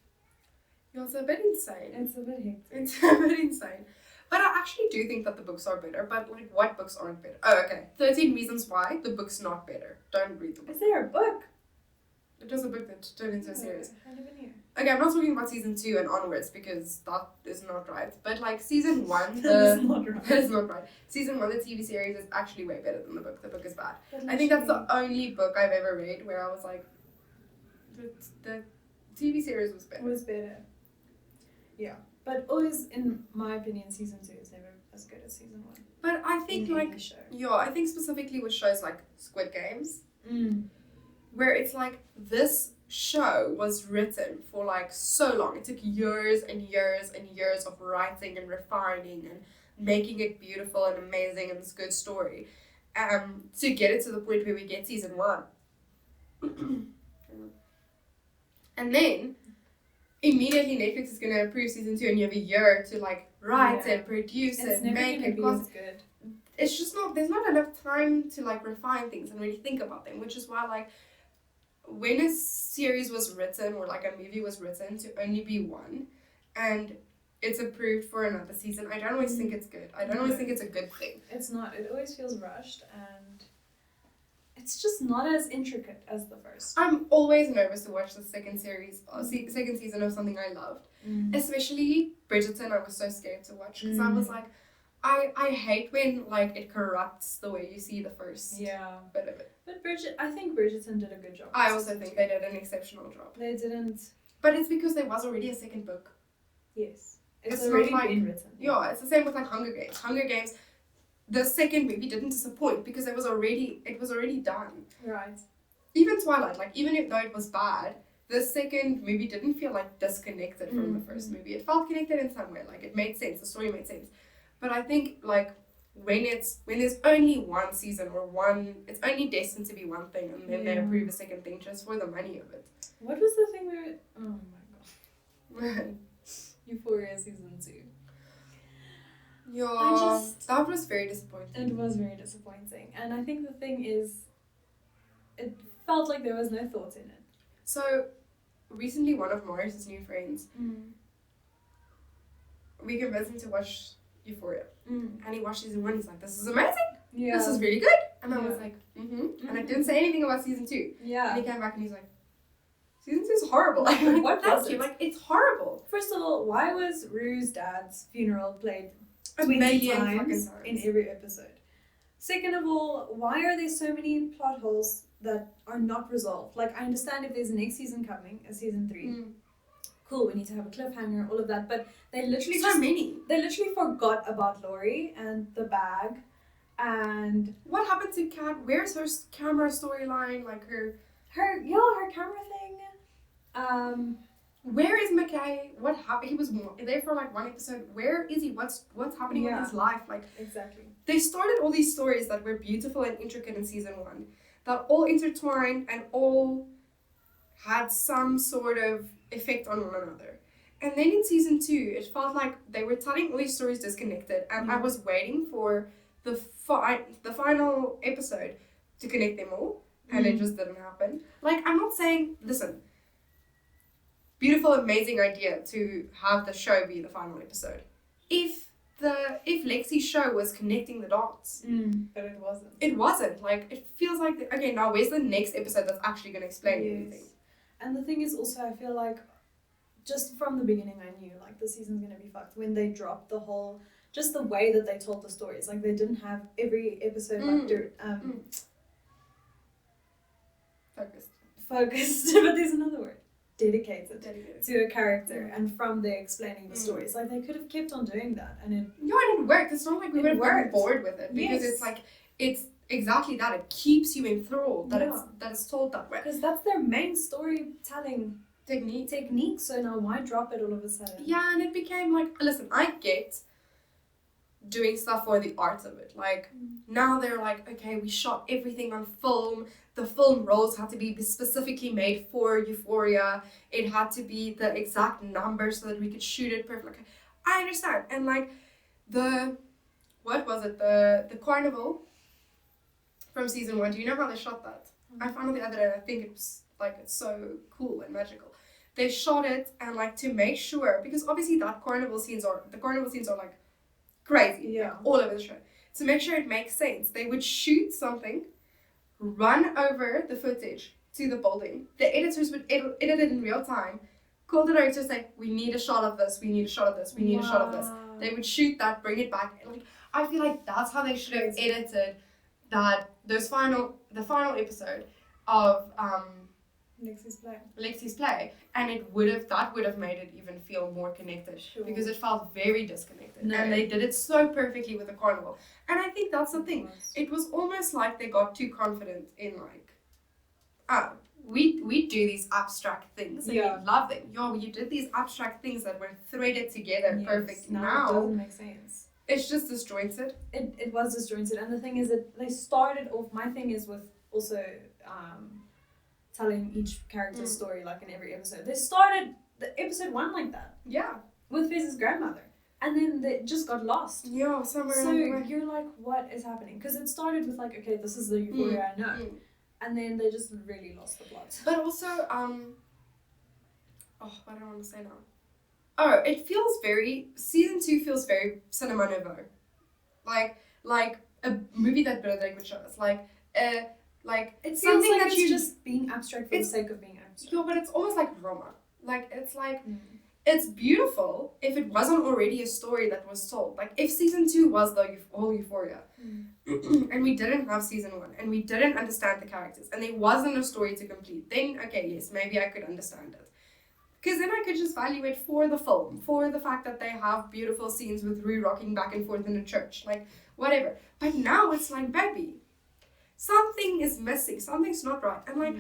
Speaker 2: It's a bit insane.
Speaker 1: It's a bit hectic.
Speaker 2: It's a bit insane. But I actually do think that the books are better. But like, what books aren't better? Oh, okay. 13 Reasons Why. The book's not better. Don't read the book.
Speaker 1: Is there a book?
Speaker 2: It was a book that turned into a series.
Speaker 1: I never knew.
Speaker 2: Okay, I'm not talking about season 2 and onwards because that is not right. But like season 1,
Speaker 1: That's not right.
Speaker 2: that is not right. Season 1, the TV series is actually way better than the book. The book is bad.
Speaker 1: But
Speaker 2: I think that's the only book I've ever read where I was like, the TV series was better.
Speaker 1: Was better. Yeah, but always, in my opinion, season 2 is never as good as season 1.
Speaker 2: But I think I think specifically with shows like Squid Games, where it's like this show was written for like so long. It took years and years and years of writing and refining and making it beautiful and amazing and this good story, to get it to the point where we get season 1. And then immediately Netflix is going to approve season 2 and you have a year to like write it, produce it, make it.
Speaker 1: It's good.
Speaker 2: It's just not, there's not enough time to like refine things and really think about them, which is why like when a series was written or like a movie was written to only be one and it's approved for another season, I don't always think it's good. I don't always think it's a good thing.
Speaker 1: It's not. It always feels rushed and it's just not as intricate as the first.
Speaker 2: I'm always nervous to watch the second season of something I loved. Especially Bridgerton, I was so scared to watch because I was like, I hate when like it corrupts the way you see the first bit of it.
Speaker 1: But I think Bridgerton did a good job.
Speaker 2: I also think they did an exceptional job.
Speaker 1: They didn't.
Speaker 2: But it's because there was already a second book.
Speaker 1: Yes.
Speaker 2: It's
Speaker 1: already
Speaker 2: not like,
Speaker 1: been written.
Speaker 2: Yeah, it's the same with like Hunger Games. Hunger Games, the second movie didn't disappoint because it was already done.
Speaker 1: Right.
Speaker 2: Even Twilight, like even though it was bad, the second movie didn't feel like disconnected from the first movie. It felt connected in some way, like it made sense, the story made sense. But I think like when there's only one season it's only destined to be one thing and then they approve a second thing just for the money of it.
Speaker 1: What was the thing where oh my god. Euphoria season 2.
Speaker 2: Yeah, that was very disappointing.
Speaker 1: It was very disappointing. And I think the thing is, it felt like there was no thought in it.
Speaker 2: So, recently one of Morris's new friends, we convinced him to watch Euphoria. And he watched season 1, he's like, this is amazing!
Speaker 1: Yeah.
Speaker 2: This is really good! And I was like, And I didn't say anything about season 2.
Speaker 1: Yeah.
Speaker 2: And he came back and he's like, season 2 is horrible.
Speaker 1: What was it?
Speaker 2: Like, it's horrible.
Speaker 1: First of all, why was Rue's dad's funeral played
Speaker 2: 20
Speaker 1: times in every episode? Second of all, why are there so many plot holes that are not resolved? Like, I understand if there's a next season coming, a season 3. Cool, we need to have a cliffhanger, all of that. But they literally They literally forgot about Laurie and the bag. And
Speaker 2: what happened to Kat? Where's her camera storyline? Like her
Speaker 1: camera thing.
Speaker 2: Where is McKay? What happened? He was there for like one episode. Where is he? What's happening in his life? Like
Speaker 1: exactly.
Speaker 2: They started all these stories that were beautiful and intricate in season 1, that all intertwined and all had some sort of effect on one another. And then in season 2, it felt like they were telling all these stories disconnected, and I was waiting for the final episode to connect them all, and it just didn't happen. Like, I'm not saying, listen, beautiful, amazing idea to have the show be the final episode. If Lexi's show was connecting the dots.
Speaker 1: But it wasn't.
Speaker 2: It wasn't. Like, it feels like, okay, now where's the next episode that's actually going to explain everything?
Speaker 1: And the thing is also, I feel like, just from the beginning I knew, like, the season's going to be fucked. When they dropped the whole, just the way that they told the stories. Like, they didn't have every episode, focused, but there's another word. Dedicated to a character, and from there explaining the stories. Like, they could have kept on doing that, and it
Speaker 2: didn't work. It's not like we would have gotten bored with it, because it's like, it's exactly that. It keeps you enthralled that it's told that way,
Speaker 1: because that's their main storytelling technique. So now why drop it all of a sudden?
Speaker 2: Yeah, and it became like, listen, I get doing stuff for the art of it. Like, now they're like, okay, we shot everything on film. The film rolls had to be specifically made for Euphoria. It had to be the exact number so that we could shoot it perfectly. Like, I understand. And like, the carnival from season 1. Do you know how they shot that? I found it the other day, and I think it's so cool and magical. They shot it, and like, to make sure, because obviously the carnival scenes are like crazy, all over the show. To make sure it makes sense, they would shoot something, run over the footage to the building. The editors would edit it in real time, call the director, say, we need a shot of this, we need a shot of this, we need a shot of this. They would shoot that, bring it back. And like, I feel like that's how they should have edited the final episode of Lexi's play, and that would have made it even feel more connected, because it felt very disconnected. And they did it so perfectly with the carnival. And I think that's the thing. It was almost like they got too confident in like, we do these abstract things and we love them. You did these abstract things that were threaded together perfectly. Now
Speaker 1: it doesn't make sense.
Speaker 2: It's just disjointed.
Speaker 1: It was disjointed, and the thing is that they started off. My thing is with also telling each character's story, like, in every episode. They started the episode 1 like that. Yeah. With Fez's grandmother. And then they just got lost. Yeah, somewhere. So you're like, what is happening? Because it started with like, okay, this is the Euphoria I know. And then they just really lost the plot.
Speaker 2: But also, what do I want to say now? Oh, it feels season 2 feels very cinema nouveau. Like a movie that Broderick would show us.
Speaker 1: It feels like it's just being abstract for the sake of being abstract.
Speaker 2: Yeah, but it's almost like Roma. Like, it's like, it's beautiful if it wasn't already a story that was told. Like, if season 2 was the whole Euphoria, and we didn't have season 1, and we didn't understand the characters, and there wasn't a story to complete, then, okay, yes, maybe I could understand it. Because then I could just value it for the film, for the fact that they have beautiful scenes with Rue rocking back and forth in a church, like, whatever. But now it's like, baby, something is missing, something's not right. And like,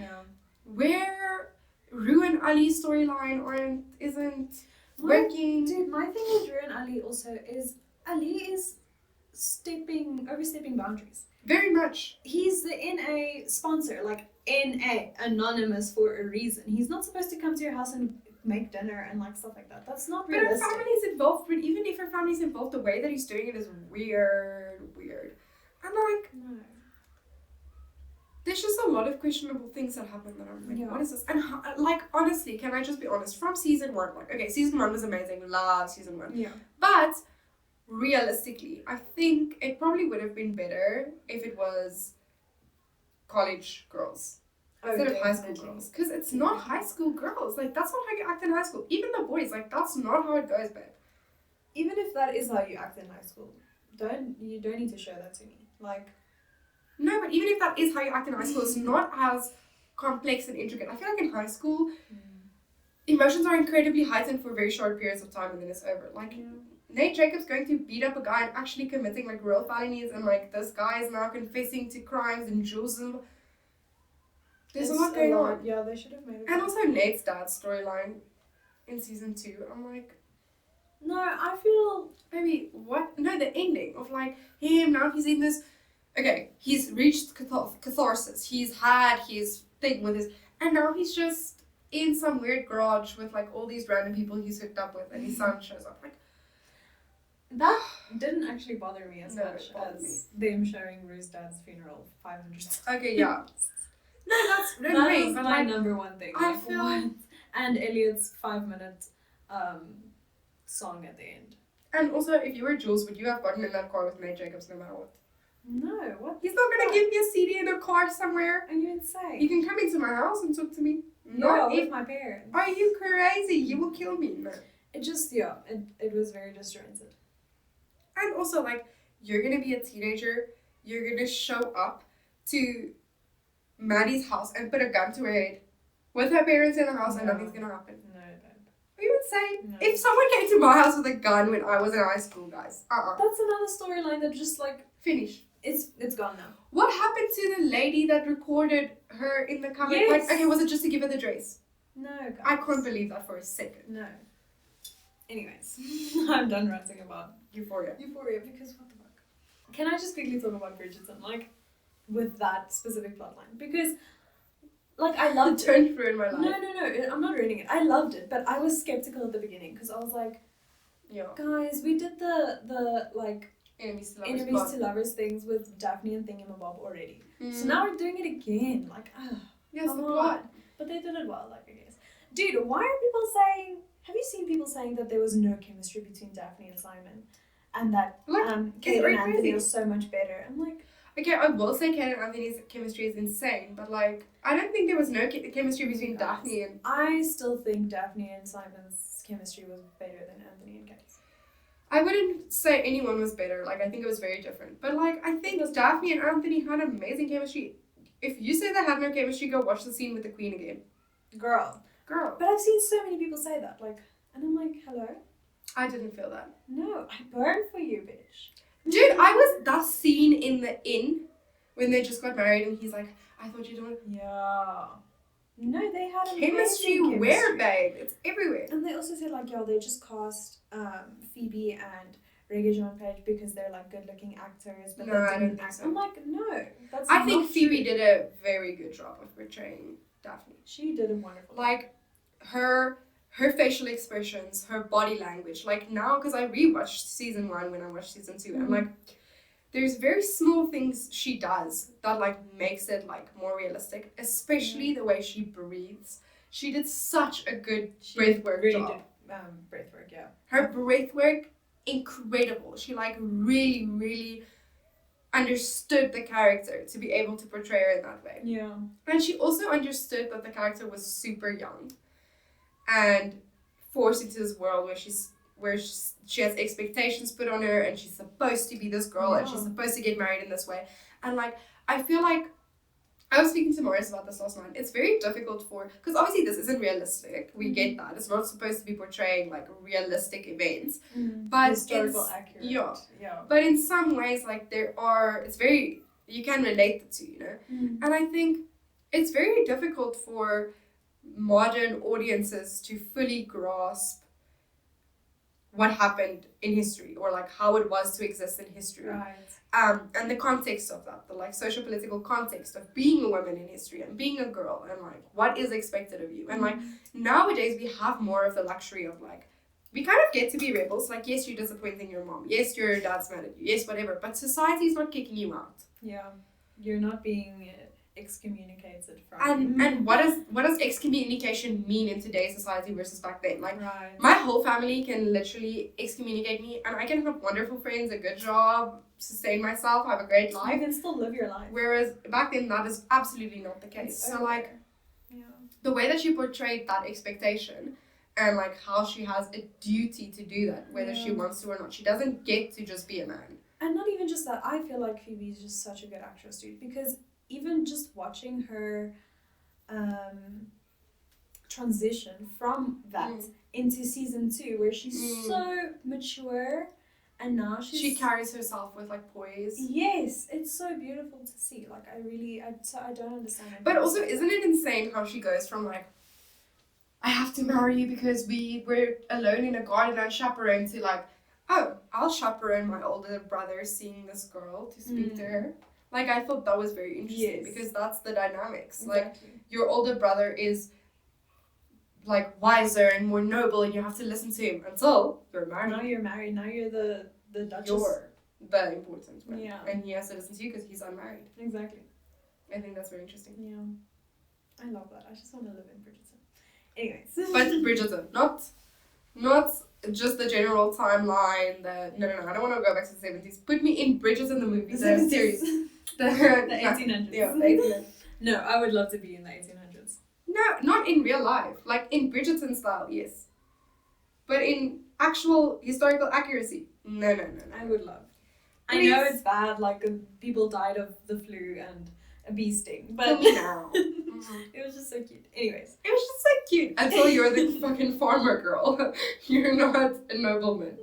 Speaker 2: where Rue and Ali's storyline isn't working.
Speaker 1: Dude, my thing with Rue and Ali also is, Ali is overstepping boundaries.
Speaker 2: Very much.
Speaker 1: He's the NA sponsor, like NA, anonymous for a reason. He's not supposed to come to your house and make dinner and like stuff like that. That's not realistic.
Speaker 2: But her family's involved, but even if her family's involved, the way that he's doing it is weird. I'm like, no. There's just a lot of questionable things that happen that I'm like, what is this? And like, honestly, can I just be honest? From season 1, like, okay, season 1 was amazing. Love season 1. Yeah. But realistically, I think it probably would have been better if it was college girls instead of high school girls. Because it's not high school girls. Like, that's not how you act in high school. Even the boys, like, that's not how it goes, babe.
Speaker 1: Even if that is how you act in high school, you don't need to show that to me. Like,
Speaker 2: no, but even if that is how you act in high school, it's not as complex and intricate. I feel like in high school, emotions are incredibly heightened for very short periods of time and then it's over. Like, Nate Jacobs going to beat up a guy and actually committing like real felonies, and like this guy is now confessing to crimes and Jules. There's a lot going on.
Speaker 1: Yeah, they should have made it.
Speaker 2: And also Nate's dad's storyline in season 2. I'm like,
Speaker 1: no, I feel
Speaker 2: maybe what? No, the ending of like him now he's in this. Okay, he's reached catharsis. He's had his thing with his, and now he's just in some weird garage with like all these random people he's hooked up with, and his son shows up. Like,
Speaker 1: that didn't actually bother me as
Speaker 2: No,
Speaker 1: much
Speaker 2: it bothered
Speaker 1: as them showing Rue's dad's funeral 500 times.
Speaker 2: okay, yeah. No, that's
Speaker 1: That
Speaker 2: annoying,
Speaker 1: was
Speaker 2: but
Speaker 1: my
Speaker 2: like,
Speaker 1: number one thing.
Speaker 2: I
Speaker 1: Like,
Speaker 2: feel-
Speaker 1: what? And Elliot's 5-minute song at the end.
Speaker 2: and also, if you were Jules, would you have gotten in that car with Nate Jacobs no matter what?
Speaker 1: No, what?
Speaker 2: He's not gonna give me a CD in a car somewhere.
Speaker 1: Are you insane?
Speaker 2: You can come into my house and talk to me.
Speaker 1: No,
Speaker 2: Not
Speaker 1: with
Speaker 2: if.
Speaker 1: my parents.
Speaker 2: Are you crazy? You will kill me. No.
Speaker 1: It just, yeah, it was very disjointed.
Speaker 2: And also, like, you're gonna be a teenager. You're gonna show up to Maddie's house and put a gun to her head with her parents in the house, and
Speaker 1: No.
Speaker 2: nothing's gonna happen.
Speaker 1: No, babe.
Speaker 2: Are you insane?
Speaker 1: No.
Speaker 2: If someone came to my house with a gun when I was in high school, guys,
Speaker 1: That's another storyline that just, like,
Speaker 2: finish.
Speaker 1: it's gone now.
Speaker 2: What happened to the lady that recorded her in the cupboard?
Speaker 1: Yes.
Speaker 2: Like, okay, was it just to give her the dress?
Speaker 1: No, guys.
Speaker 2: I can't believe that for a second.
Speaker 1: No. Anyways, I'm done ranting about
Speaker 2: Euphoria.
Speaker 1: Euphoria because what the fuck? Can I just quickly talk about Bridgerton, like, with that specific plotline? Because, like, I loved it.
Speaker 2: Don't ruin my life.
Speaker 1: No, I'm not ruining it. I loved it, but I was skeptical at the beginning because I was like,
Speaker 2: Yeah.
Speaker 1: guys, we did the like
Speaker 2: Enemies to lovers.
Speaker 1: enemies to lovers things with Daphne and Thingamabob already.
Speaker 2: Mm.
Speaker 1: So now we're doing it again. Like,
Speaker 2: Yes,
Speaker 1: come
Speaker 2: the
Speaker 1: on.
Speaker 2: plot.
Speaker 1: But they did it well, like, I guess. Dude, why are people saying? Have you seen people saying that there was no chemistry between Daphne and Simon, and that
Speaker 2: Like,
Speaker 1: Kate
Speaker 2: very
Speaker 1: and Anthony
Speaker 2: crazy.
Speaker 1: are so much better? I'm like,
Speaker 2: Okay, I will say Kate and Anthony's chemistry is insane, but like, I don't think there was no chemistry between
Speaker 1: Guys.
Speaker 2: Daphne and.
Speaker 1: I still think Daphne and Simon's chemistry was better than Anthony and Kate's.
Speaker 2: I wouldn't say anyone was better. Like, I think it was very different. But like, I think Daphne and Anthony had amazing chemistry. If you say they had no chemistry, go watch the scene with the Queen again.
Speaker 1: Girl.
Speaker 2: Girl,
Speaker 1: But I've seen so many people say that, like, and I'm like, hello?
Speaker 2: I didn't feel that.
Speaker 1: No, I burned for you, bitch.
Speaker 2: Dude, I was that scene in the inn when they just got married, and he's like, "I thought you didn't."
Speaker 1: Yeah. No, they had
Speaker 2: Chemistry,
Speaker 1: amazing
Speaker 2: where, babe? It's everywhere.
Speaker 1: And they also said, like, yo, they just cast Phoebe and Regé-Jean Page because they're, like, good-looking actors, but
Speaker 2: No,
Speaker 1: they
Speaker 2: I
Speaker 1: didn't
Speaker 2: don't think
Speaker 1: act.
Speaker 2: so.
Speaker 1: I'm like, no, that's
Speaker 2: I think
Speaker 1: not
Speaker 2: Phoebe
Speaker 1: true.
Speaker 2: did a very good job of portraying Daphne.
Speaker 1: She did a wonderful job.
Speaker 2: Like, her facial expressions, her body language. Like, now, because I rewatched season 1 when I watched season 2, and like, there's very small things she does that like makes it like more realistic, especially the way she breathes. She did such a good breathwork
Speaker 1: really
Speaker 2: job.
Speaker 1: did breathwork, yeah.
Speaker 2: Her breathwork, incredible. She like really understood the character to be able to portray her in that way.
Speaker 1: Yeah.
Speaker 2: And she also understood that the character was super young and forced into this world where she has expectations put on her, and she's supposed to be this girl, and she's supposed to get married in this way. And like, I feel like, I was speaking to Morris about this last night, it's very difficult because obviously this isn't realistic, we get that, it's not supposed to be portraying like realistic events, but
Speaker 1: historical accurate.
Speaker 2: yeah.
Speaker 1: Yeah.
Speaker 2: But in some ways, like, you can relate the two, you know? And I think it's very difficult for modern audiences to fully grasp what happened in history, or like how it was to exist in history.
Speaker 1: Right.
Speaker 2: And the context of that, the like social political context of being a woman in history and being a girl, and like what is expected of you. And like nowadays we have more of the luxury of like, we kind of get to be rebels. Like, yes, you're disappointing your mom. Yes, your dad's mad at you. Yes, whatever. But society's not kicking you out.
Speaker 1: Yeah. You're not being excommunicated from.
Speaker 2: And what does excommunication mean in today's society versus back then? Like,
Speaker 1: right.
Speaker 2: my whole family can literally excommunicate me, and I can have wonderful friends, a good job, sustain myself, have a great
Speaker 1: You
Speaker 2: life.
Speaker 1: can still live your life.
Speaker 2: Whereas back then, that is absolutely not the case.
Speaker 1: It's
Speaker 2: So
Speaker 1: over.
Speaker 2: like,
Speaker 1: Yeah.
Speaker 2: the way that she portrayed that expectation, and like how she has a duty to do that, whether she wants to or not. She doesn't get to just be a man.
Speaker 1: And not even just that, I feel like Phoebe is just such a good actress, dude, because even just watching her transition from that into season 2, where she's so mature, and now
Speaker 2: She carries herself with like poise.
Speaker 1: Yes, it's so beautiful to see. Like, I don't understand.
Speaker 2: But also, isn't it insane how she goes from like, I have to marry you because we were alone in a garden unchaperoned, to like, oh, I'll chaperone my older brother seeing this girl to speak to her. Like, I thought that was very interesting because that's the dynamics. Like,
Speaker 1: Exactly.
Speaker 2: your older brother is like wiser and more noble, and you have to listen to him until you're married.
Speaker 1: Now you're married. Now you're the Duchess.
Speaker 2: You're the important one.
Speaker 1: Yeah.
Speaker 2: And he has to listen to you because he's unmarried.
Speaker 1: Exactly.
Speaker 2: I think that's very interesting.
Speaker 1: Yeah. I love that. I just want to live in Bridgerton. Anyways.
Speaker 2: But Bridgerton, not just the general timeline. No. I don't want to go back to the 70s. Put me in Bridgerton the movie, the series. The
Speaker 1: 1800s.
Speaker 2: Yeah, the 1800s.
Speaker 1: No, I would love to be in the 1800s.
Speaker 2: No, not in real life. Like in Bridgerton style, yes. But in actual historical accuracy, no.
Speaker 1: I would love.
Speaker 2: Please.
Speaker 1: I know it's bad, like people died of the flu and a bee sting, but
Speaker 2: no.
Speaker 1: it was just so cute. Anyways.
Speaker 2: It was just so cute until you're the fucking farmer girl. You're not a nobleman.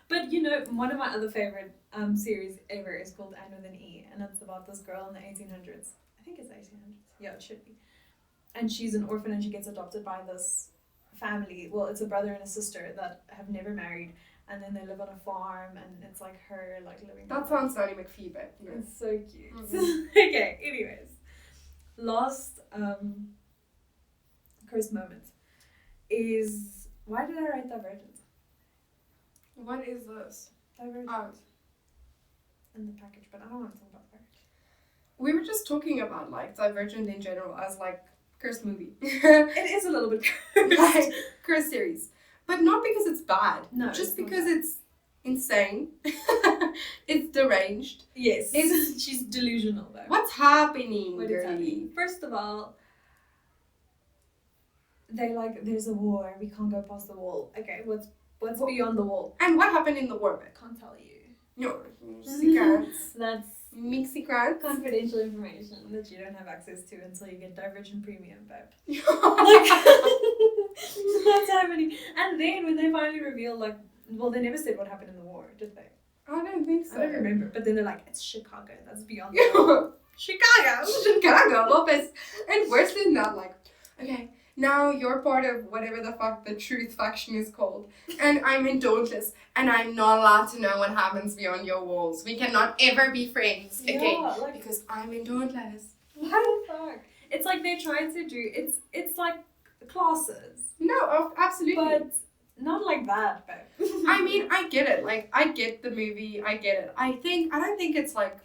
Speaker 1: But you know, one of my other favorite series ever is called Anne with an E, and it's about this girl in the 1800s. I think it's 1800s. Yeah, it should be. And she's an orphan and she gets adopted by this family. Well, it's a brother and a sister that have never married, and then they live on a farm, and it's like her like living.
Speaker 2: That sounds Nanny McPhee, but you know.
Speaker 1: It's so cute. Okay, anyways. Last cursed moment is, why did I write Divergent?
Speaker 2: What is this?
Speaker 1: Divergent.
Speaker 2: Oh.
Speaker 1: In the package, but I don't want to talk about Divergent.
Speaker 2: We were just talking about like Divergent in general as like cursed movie.
Speaker 1: It is a little bit cursed.
Speaker 2: Like cursed series. But not because it's bad.
Speaker 1: No.
Speaker 2: Just because it's insane. It's deranged.
Speaker 1: Yes. She's delusional though.
Speaker 2: What's happening,
Speaker 1: What is
Speaker 2: girlie?
Speaker 1: happening? First of all, they like, there's a war, we can't go past the wall. Okay, what's beyond the wall?
Speaker 2: And what happened in the war, babe?
Speaker 1: Can't tell you.
Speaker 2: No, secrets.
Speaker 1: That's
Speaker 2: Mix secrets.
Speaker 1: confidential information that you don't have access to until you get Divergent Premium, babe. That's happening. And then when they finally reveal, like, well, they never said what happened in the war, did they?
Speaker 2: I don't think so.
Speaker 1: I don't remember. But then they're like, it's Chicago. That's beyond the wall. Chicago.
Speaker 2: Chicago, Lopez. And worse than that, like, okay, now you're part of whatever the fuck the truth faction is called. And I'm in Dauntless. And I'm not allowed to know what happens beyond your walls. We cannot ever be friends again.
Speaker 1: Yeah, like,
Speaker 2: Because I'm in Dauntless.
Speaker 1: what the fuck? It's like they're trying to do, it's like classes.
Speaker 2: No, absolutely.
Speaker 1: But not like that, babe.
Speaker 2: I mean, I get it. Like, I get the movie. I get it. I don't think it's like...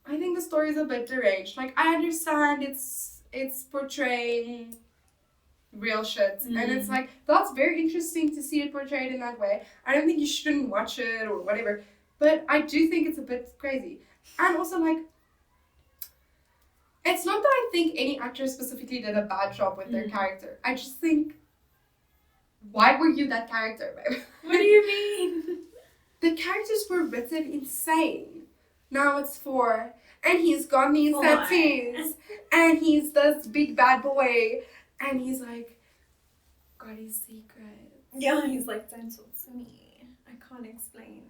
Speaker 2: I think the story's a bit deranged. Like, I understand it's portraying real shit. And it's like, that's very interesting to see it portrayed in that way. I don't think you shouldn't watch it or whatever. But I do think it's a bit crazy. And also, like, it's not that I think any actor specifically did a bad job with their character. I just think, why were you that character, babe?
Speaker 1: What do you mean?
Speaker 2: The characters were written insane. Now it's 4, and he's got these
Speaker 1: Oh
Speaker 2: tattoos, and he's this big bad boy, and he's like, got his secret.
Speaker 1: Yeah, he's like, don't talk to me. I can't explain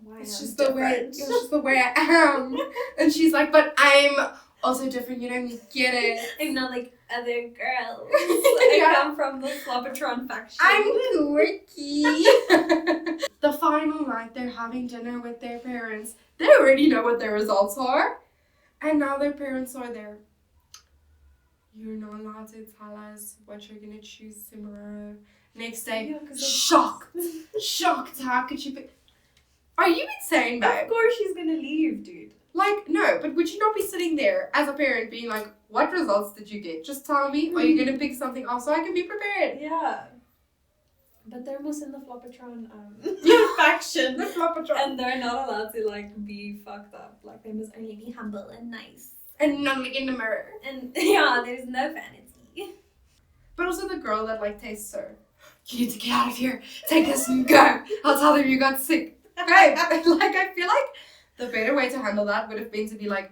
Speaker 1: why
Speaker 2: It's
Speaker 1: I'm
Speaker 2: just the way.
Speaker 1: different.
Speaker 2: It's just the way I am. And she's like, but I'm also different. You don't get it.
Speaker 1: I'm not like other girls.
Speaker 2: Yeah.
Speaker 1: I come from the Slobotron faction.
Speaker 2: I'm quirky. The final night, they're having dinner with their parents. They already know what their results are. And now their parents are there. You're not allowed to tell us what you're going to choose tomorrow. Next day,
Speaker 1: Yeah, 'cause
Speaker 2: shocked. Shocked. How could you be... Are you insane, babe?
Speaker 1: Of course she's gonna leave, dude.
Speaker 2: Like, no, but would you not be sitting there as a parent being like, what results did you get? Just tell me. Are you going to pick something else so I can be prepared?
Speaker 1: Yeah. But they're most in the Flopatron faction.
Speaker 2: The Flopatron.
Speaker 1: And they're not allowed to like be fucked up. Like they must only be humble and nice.
Speaker 2: And not look in the mirror.
Speaker 1: And yeah, there's no vanity.
Speaker 2: But also the girl that like tastes her. You need to get out of here. Take this and go. I'll tell them you got sick. Right? Like I feel like the better way to handle that would have been to be like,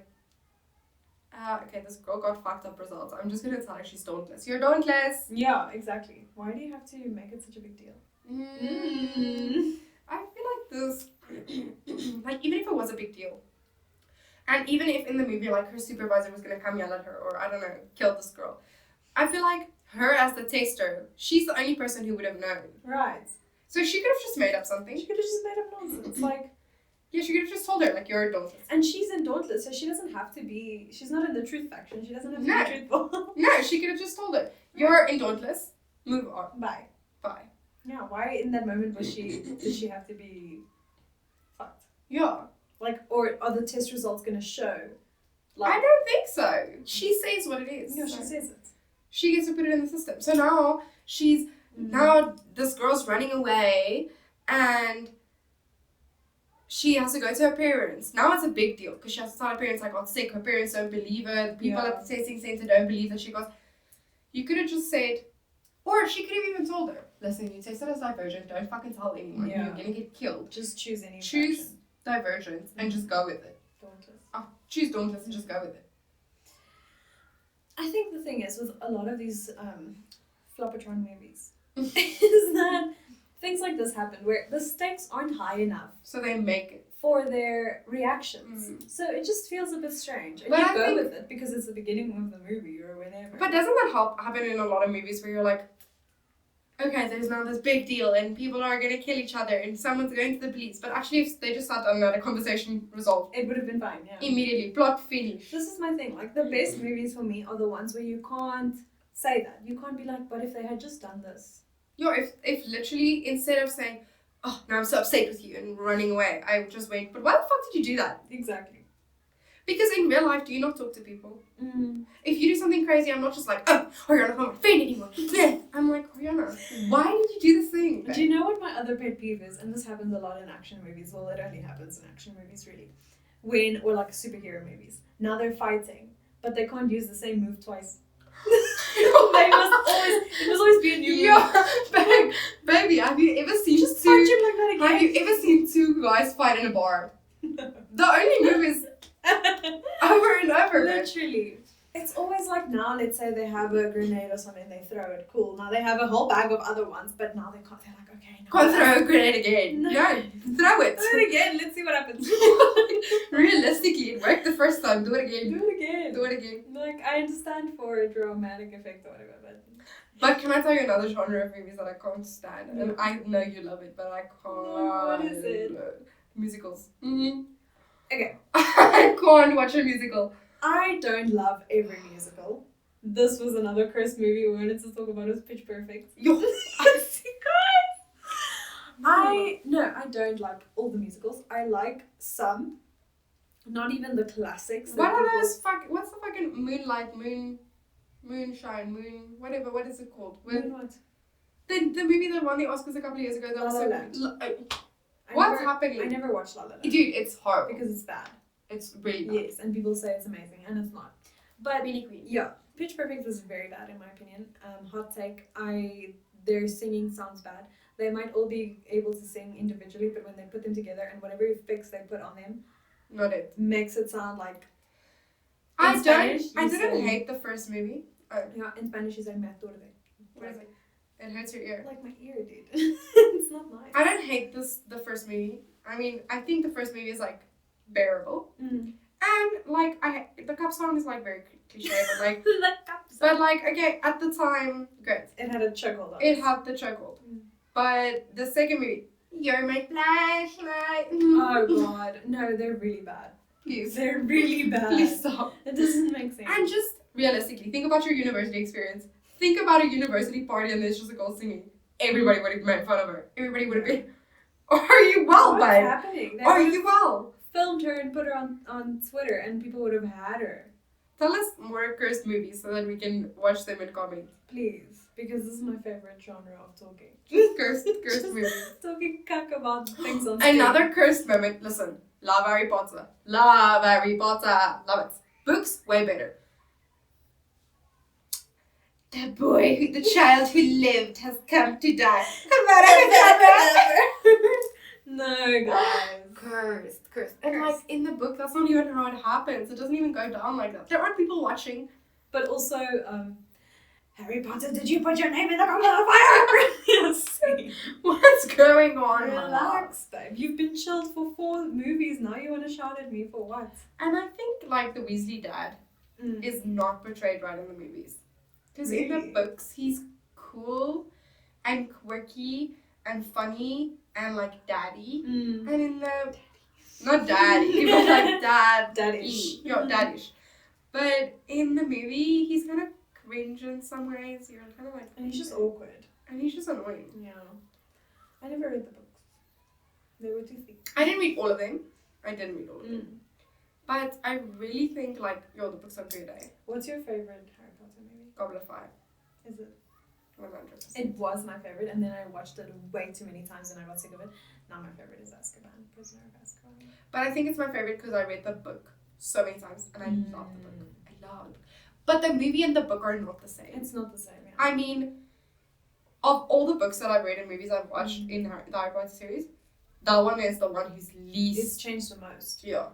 Speaker 2: okay, this girl got fucked up results. I'm just gonna tell her she's dauntless. You're dauntless.
Speaker 1: Yeah, exactly. Why do you have to make it such a big deal?
Speaker 2: I feel like this, like even if it was a big deal, and even if in the movie like her supervisor was gonna come yell at her or I don't know, kill this girl, I feel like her as the taster, she's the only person who would have known.
Speaker 1: Right.
Speaker 2: So she could have just made up something.
Speaker 1: She could have just made up nonsense. Like,
Speaker 2: Yeah, she could have just told her, like, you're a dauntless.
Speaker 1: And she's in Dauntless, so she doesn't have to be. She's not in the truth faction. She doesn't have to
Speaker 2: No.
Speaker 1: be truthful.
Speaker 2: No, she could have just told her, you're in dauntless. Move on.
Speaker 1: Bye.
Speaker 2: Bye.
Speaker 1: Yeah. Why in that moment did she have to be fucked?
Speaker 2: Yeah.
Speaker 1: Like, or are the test results gonna show? Like,
Speaker 2: I don't think so. She says what it is.
Speaker 1: yeah,
Speaker 2: so
Speaker 1: she says it.
Speaker 2: she gets to put it in the system. So now now this girl's running away and she has to go to her parents. Now it's a big deal because she has to tell her parents, I got sick. Her parents don't believe her. The people at the testing center don't believe that she got. You could have just said, or she could have even told her, listen, you tested as divergent. Don't fucking tell anyone.
Speaker 1: Yeah.
Speaker 2: You're gonna get killed.
Speaker 1: Just choose any.
Speaker 2: Choose
Speaker 1: faction.
Speaker 2: divergent and just go with it.
Speaker 1: Dauntless.
Speaker 2: Oh, choose dauntless and just go with it.
Speaker 1: I think the thing is with a lot of these Floppatron movies is that things like this happen where the stakes aren't high enough
Speaker 2: So they make it.
Speaker 1: for their reactions. So it just feels a bit strange. And
Speaker 2: But
Speaker 1: you
Speaker 2: I
Speaker 1: go
Speaker 2: think-
Speaker 1: with it because it's the beginning of the movie or whenever.
Speaker 2: But doesn't that happen in a lot of movies where you're like, okay, there's now this big deal and people are going to kill each other and someone's going to the police. But actually, if they just sat down and had a conversation resolved
Speaker 1: it would have been fine, yeah.
Speaker 2: immediately, plot finish.
Speaker 1: This is my thing. Like, the best movies for me are the ones where you can't say that. You can't be like, but if they had just done this.
Speaker 2: Yeah, if literally, instead of saying, oh, now I'm so upset with you and running away, I just went, but why the fuck did you do that?
Speaker 1: Exactly.
Speaker 2: Because in real life, do you not talk to people? If you do something crazy, I'm not just like, oh, Ariana's not my friend anymore. I'm like, Ariana, why did you do this thing?
Speaker 1: Do you know what my other pet peeve is? And this happens a lot in action movies. Well, it only happens in action movies, really. Or like superhero movies. Now they're fighting, but they can't use the same move twice. It must always be a new move.
Speaker 2: Yeah, baby, have you ever seen
Speaker 1: Just punch him like that again.
Speaker 2: Have you ever seen two guys fight in a bar? The only move is over and over.
Speaker 1: Literally. It's always like now, let's say they have a grenade or something, they throw it. Cool. Now they have a whole bag of other ones, but now they can't. They're like, okay, no.
Speaker 2: Can't throw a grenade again.
Speaker 1: No.
Speaker 2: No, throw it.
Speaker 1: Do it again. Let's see what happens.
Speaker 2: Realistically, it worked the first time. Do it again.
Speaker 1: Do it again.
Speaker 2: Do it again.
Speaker 1: Like, I understand for a dramatic effect or whatever,
Speaker 2: But can I tell you another genre of movies that I can't stand? And I know you love it, but I can't.
Speaker 1: What is it?
Speaker 2: Musicals.
Speaker 1: Okay.
Speaker 2: I can't watch a musical.
Speaker 1: I don't love every musical. This was another cursed movie we wanted to talk about. It was Pitch Perfect.
Speaker 2: Yo.
Speaker 1: I don't like all the musicals. I like some. Not even the classics.
Speaker 2: What are those what's the fucking Moonshine, whatever, what is it called?
Speaker 1: What?
Speaker 2: The movie that won the Oscars a couple of years ago, that
Speaker 1: La
Speaker 2: was
Speaker 1: La
Speaker 2: so
Speaker 1: Land.
Speaker 2: what's happening?
Speaker 1: I never watched La La Land.
Speaker 2: Dude, it's horrible.
Speaker 1: Because it's bad.
Speaker 2: It's really bad.
Speaker 1: Yes, and people say it's amazing, and it's not. But
Speaker 2: Really queen.
Speaker 1: yeah, Pitch Perfect was very bad in my opinion. Hot take. Their singing sounds bad. They might all be able to sing individually, but when they put them together and whatever effects they put on them,
Speaker 2: Not it.
Speaker 1: makes it sound like.
Speaker 2: I
Speaker 1: In Spanish,
Speaker 2: I
Speaker 1: you
Speaker 2: didn't
Speaker 1: say-
Speaker 2: hate the first movie. Oh,
Speaker 1: Yeah, in Spanish you say me aturde.
Speaker 2: what is it? It hurts your ear.
Speaker 1: Like my ear, dude. It's not nice.
Speaker 2: I don't hate the first movie. I mean, I think the first movie is like bearable, and like the cup song is like very cliche, but like. But like, okay, at the time, great.
Speaker 1: It had a chokehold on
Speaker 2: It had the chokehold. But the second movie, you're my flashlight.
Speaker 1: Oh god. No, they're really bad.
Speaker 2: Please.
Speaker 1: They're really bad.
Speaker 2: Please stop.
Speaker 1: It doesn't make sense.
Speaker 2: And just realistically, think about your university experience. Think about a university party and there's just a girl singing. Everybody would have made fun of her. Everybody would have been, are you well,
Speaker 1: What's
Speaker 2: babe?
Speaker 1: happening? They
Speaker 2: Are
Speaker 1: would've
Speaker 2: you well?
Speaker 1: filmed her and put her on Twitter and people would have had her.
Speaker 2: Tell us more cursed movies so that we can watch them and comment.
Speaker 1: Please. Because this is my favorite genre of talking.
Speaker 2: Cursed movies.
Speaker 1: Talking cuck about things on screen.
Speaker 2: Another cursed moment. Listen, love Harry Potter. Love Harry Potter. Love it. Books, way better. The child who lived has come to die.
Speaker 1: No, guys.
Speaker 2: Cursed. And like in the book, that's not even how it happens. It doesn't even go down like that. There aren't people watching.
Speaker 1: But also, Harry Potter, did you put your name in the goblet of fire? Yes.
Speaker 2: What's going on?
Speaker 1: Relax, babe. You've been chilled for 4 movies. Now you want to shout at me for what?
Speaker 2: And I think like the Weasley dad is not portrayed right in the movies. Because in the
Speaker 1: Really?
Speaker 2: books, he's cool and quirky and funny and like daddy. And in the Not daddy. He was like dad.
Speaker 1: Daddish.
Speaker 2: Yeah, daddish. But in the movie, he's kind of cringe in some ways. You're kind of like...
Speaker 1: And he's just awkward.
Speaker 2: And he's just annoying.
Speaker 1: Yeah. I never read the books. They were too thick.
Speaker 2: I didn't read all of them. But I really think, like, the books are good, eh?
Speaker 1: What's your favourite Harry Potter movie?
Speaker 2: Goblet of Fire.
Speaker 1: Is it?
Speaker 2: 100%.
Speaker 1: It was my favourite, and then I watched it way too many times and I got sick of it. Now my favourite is Prisoner of Azkaban.
Speaker 2: But I think it's my favourite because I read the book so many times and I love the book. I love the book. But the movie and the book are not the same.
Speaker 1: It's not the same, yeah.
Speaker 2: I mean, of all the books that I've read and movies I've watched in the Harry Potter series, that one is the one who's least...
Speaker 1: It's changed the most.
Speaker 2: Yeah.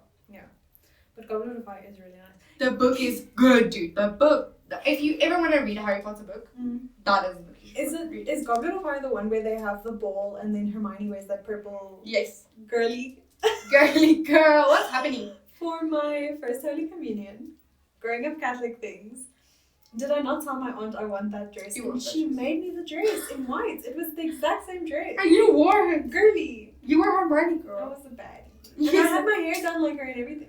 Speaker 1: But Goblet of Fire is really nice.
Speaker 2: The book is good, dude. The book... If you ever want to read a Harry Potter book, that is the book you should read.
Speaker 1: Is Goblet of Fire the one where they have the ball and then Hermione wears that purple...
Speaker 2: Yes.
Speaker 1: Girly...
Speaker 2: Girly girl, what's happening?
Speaker 1: For my first Holy Communion, growing up Catholic things, did I not tell my aunt I want that dress? And she made me the dress in white. It was the exact same dress.
Speaker 2: And you wore it.
Speaker 1: Girly.
Speaker 2: You were Hermione girl.
Speaker 1: I was a baddie. And I had my hair done like her and everything.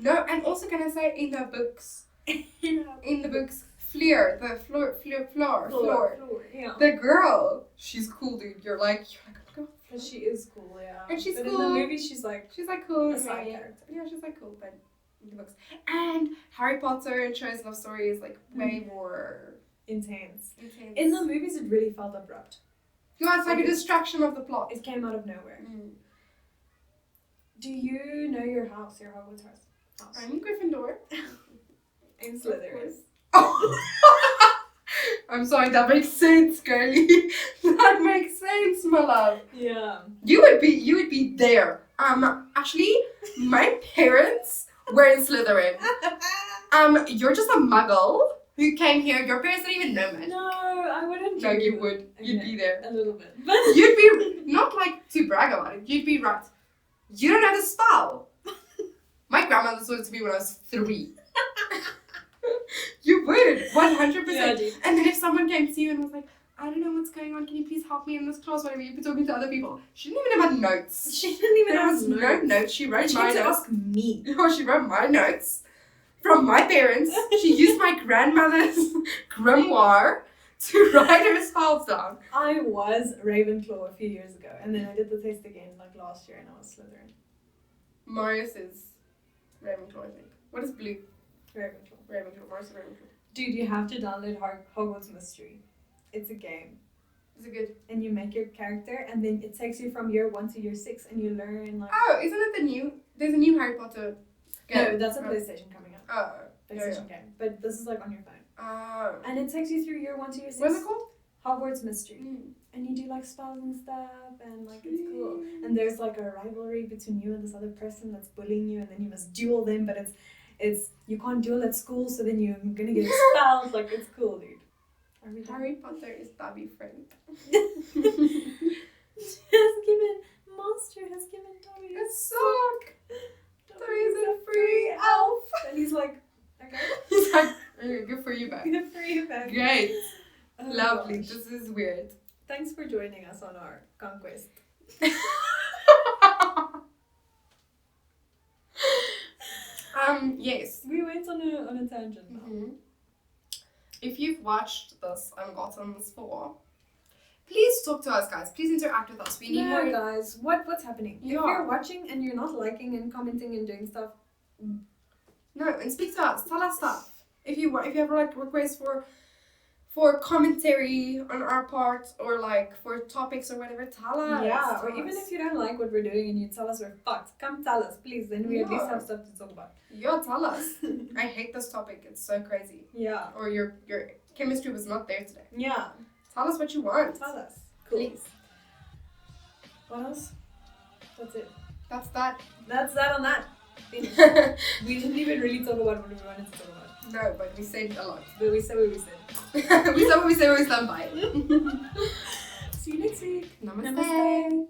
Speaker 2: No, and also can I say in the books, Fleur,
Speaker 1: yeah.
Speaker 2: the girl, she's cool, dude. You're like, oh my god.
Speaker 1: But she is cool, yeah.
Speaker 2: And she's
Speaker 1: but
Speaker 2: cool.
Speaker 1: in the movie, she's like
Speaker 2: cool.
Speaker 1: a side character.
Speaker 2: Yeah, she's like cool, but in the books. And Harry Potter and Cho's love story is like way more
Speaker 1: intense. In the movies, it really felt abrupt.
Speaker 2: Yeah, it's like a distraction of the plot.
Speaker 1: It came out of nowhere. Do you know your house, your Hogwarts house?
Speaker 2: I'm Gryffindor.
Speaker 1: I'm Slytherin.
Speaker 2: Oh. I'm sorry, that makes sense, girlie. That makes sense, my love.
Speaker 1: Yeah.
Speaker 2: You would be there. Actually, my parents were in Slytherin. You're just a muggle who came here. Your parents didn't even know magic.
Speaker 1: No, I wouldn't.
Speaker 2: No, you would. You'd be there.
Speaker 1: A little bit.
Speaker 2: You'd be, not like to brag about it, you'd be right. You don't know the spell. My grandmother taught it to me when I was 3. You would, 100%.
Speaker 1: Yeah,
Speaker 2: And then if someone came to you and was like, I don't know what's going on, can you please help me in this class? Whatever, you'd be talking to other people. She didn't even have notes.
Speaker 1: She didn't even have
Speaker 2: no notes. She wrote my notes.
Speaker 1: She had to ask me.
Speaker 2: Or she wrote my notes from my parents. She used my grandmother's grimoire to write her spells down.
Speaker 1: I was Ravenclaw a few years ago, and then I did the test again like last year, and I was Slytherin.
Speaker 2: Marius is Ravenclaw, I think. What is blue?
Speaker 1: Ravenclaw.
Speaker 2: Marius is Ravenclaw.
Speaker 1: Dude, you have to download Hogwarts Mystery. It's a game.
Speaker 2: Is it good?
Speaker 1: And you make your character, and then it takes you from year 1 to year 6, and you learn like...
Speaker 2: Oh, isn't it there's a new Harry Potter game?
Speaker 1: No, that's a PlayStation coming out.
Speaker 2: Oh.
Speaker 1: PlayStation game. But this is like on your phone.
Speaker 2: Oh.
Speaker 1: And it takes you through year 1 to year 6.
Speaker 2: What's it called?
Speaker 1: Hogwarts Mystery. And you do like spells and stuff, and like it's cool. And there's like a rivalry between you and this other person that's bullying you, and then you must duel them, but it's you can't duel at school, so then you're gonna get expelled. Like it's cool, dude.
Speaker 2: Harry Potter is Dobby friend.
Speaker 1: Monster has given Dobby
Speaker 2: a sock.
Speaker 1: Dobby is a free elf. And he's like, okay.
Speaker 2: He's like, good for you, back.
Speaker 1: Good for you, back.
Speaker 2: Great.
Speaker 1: Oh,
Speaker 2: lovely.
Speaker 1: Gosh.
Speaker 2: This is weird.
Speaker 1: Thanks for joining us on our conquest.
Speaker 2: Yes.
Speaker 1: We went on a tangent now.
Speaker 2: If you've watched this and gotten this far, please talk to us, guys. Please interact with us. We need more.
Speaker 1: Guys. What's happening?
Speaker 2: Yeah.
Speaker 1: If you're watching and you're not liking and commenting and doing stuff,
Speaker 2: no, and speak to us. Tell us stuff. If you have like requests for commentary on our part, or like for topics or whatever, tell us.
Speaker 1: Yeah, or even if you don't like what we're doing and you tell us we're fucked, come tell us, please. Then we at least have stuff to talk about.
Speaker 2: Yeah, tell us. I hate this topic. It's so crazy.
Speaker 1: Yeah.
Speaker 2: Or your chemistry was not there today.
Speaker 1: Yeah.
Speaker 2: Tell us what you want.
Speaker 1: Tell us. Cool.
Speaker 2: Please.
Speaker 1: What else? That's it.
Speaker 2: That's that.
Speaker 1: That's that on that. We didn't even really talk about what we wanted to talk about.
Speaker 2: No, but we said a lot.
Speaker 1: But we said what we said.
Speaker 2: We said what we said when we stand by it.
Speaker 1: See you next week.
Speaker 2: Namaste.
Speaker 1: Namaste.